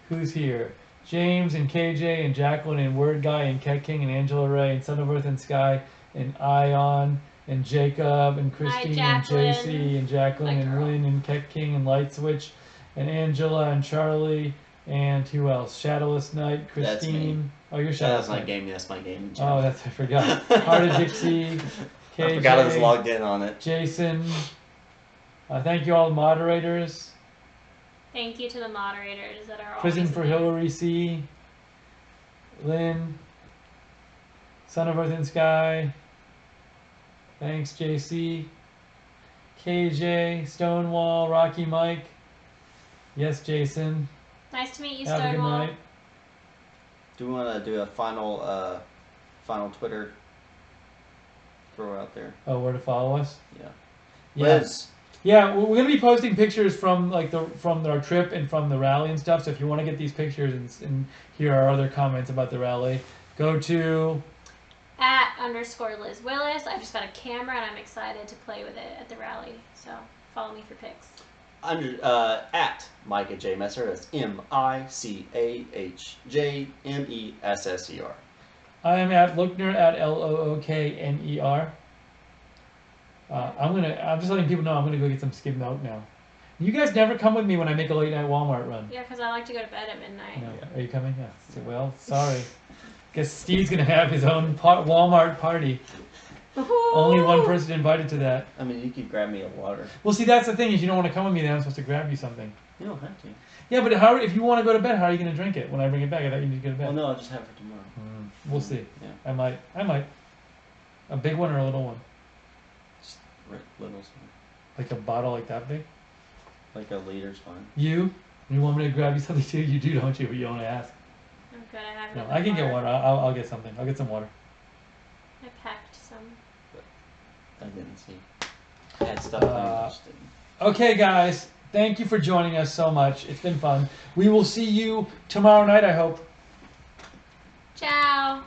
Speaker 2: who's here. James and KJ and Jacqueline and Word Guy and Ket King and Angela Ray and Son of Earth and Sky and Ion and Jacob and Christine and JC and Jacqueline and Lynn and Ket King and Light Switch and Angela and Charlie and who else? Shadowless Night, Christine.
Speaker 1: That's me.
Speaker 2: Oh, you're Shadowless
Speaker 1: Night.
Speaker 2: Night.
Speaker 1: Gaming. That's my game.
Speaker 2: Oh, I forgot. Heart of Dixie, KJ.
Speaker 1: I forgot I was logged in on it.
Speaker 2: Jason. Thank you all the moderators.
Speaker 3: Thank you to the moderators that are
Speaker 2: Prison
Speaker 3: always
Speaker 2: for Hillary C. Lynn. Son of Earth and Sky. Thanks, JC. KJ. Stonewall. Rocky Mike. Yes, Jason.
Speaker 3: Nice to meet you,
Speaker 2: Have
Speaker 3: Stonewall.
Speaker 2: a good night.
Speaker 1: Do we want to do a final Twitter throw out there?
Speaker 2: Oh, where to follow us?
Speaker 1: Yeah.
Speaker 2: Liz. Yeah, we're gonna be posting pictures from our trip and from the rally and stuff. So if you want to get these pictures and hear our other comments about the rally, go to
Speaker 3: @_Liz Willis. I just got a camera and I'm excited to play with it at the rally. So follow me for pics.
Speaker 1: At Micah J Messer. That's MICAHJMESSER.
Speaker 2: I am at Lookner at LOOKNER. I'm just letting people know I'm gonna go get some skim milk now. You guys never come with me when I make a late night Walmart run.
Speaker 3: Yeah, because I like to go to bed at midnight.
Speaker 2: No. Are you coming? Yeah. So, well, sorry. Guess Steve's gonna have his own Walmart party. Only one person invited to that.
Speaker 1: I mean, you could grab me a water.
Speaker 2: Well, see, that's the thing is you don't want to come with me. Then I'm supposed to grab you something.
Speaker 1: You don't have to.
Speaker 2: Yeah, but if you want to go to bed, how are you going to drink it when I bring it back? I thought you need to go to bed.
Speaker 1: Well, no, I'll just have it for tomorrow.
Speaker 2: We'll see.
Speaker 1: Yeah.
Speaker 2: I might. A big one or a little one?
Speaker 1: Just little's fine.
Speaker 2: Like a bottle like that big?
Speaker 1: Like a liter's fine.
Speaker 2: You want me to grab you something too? You do, don't you? But you don't ask.
Speaker 3: I'm good. I have.
Speaker 2: No, I can get water. I'll get something. I'll get some water.
Speaker 3: I packed some.
Speaker 1: I didn't see. I had stuff.
Speaker 2: Okay, guys. Thank you for joining us so much. It's been fun. We will see you tomorrow night, I hope.
Speaker 3: Ciao.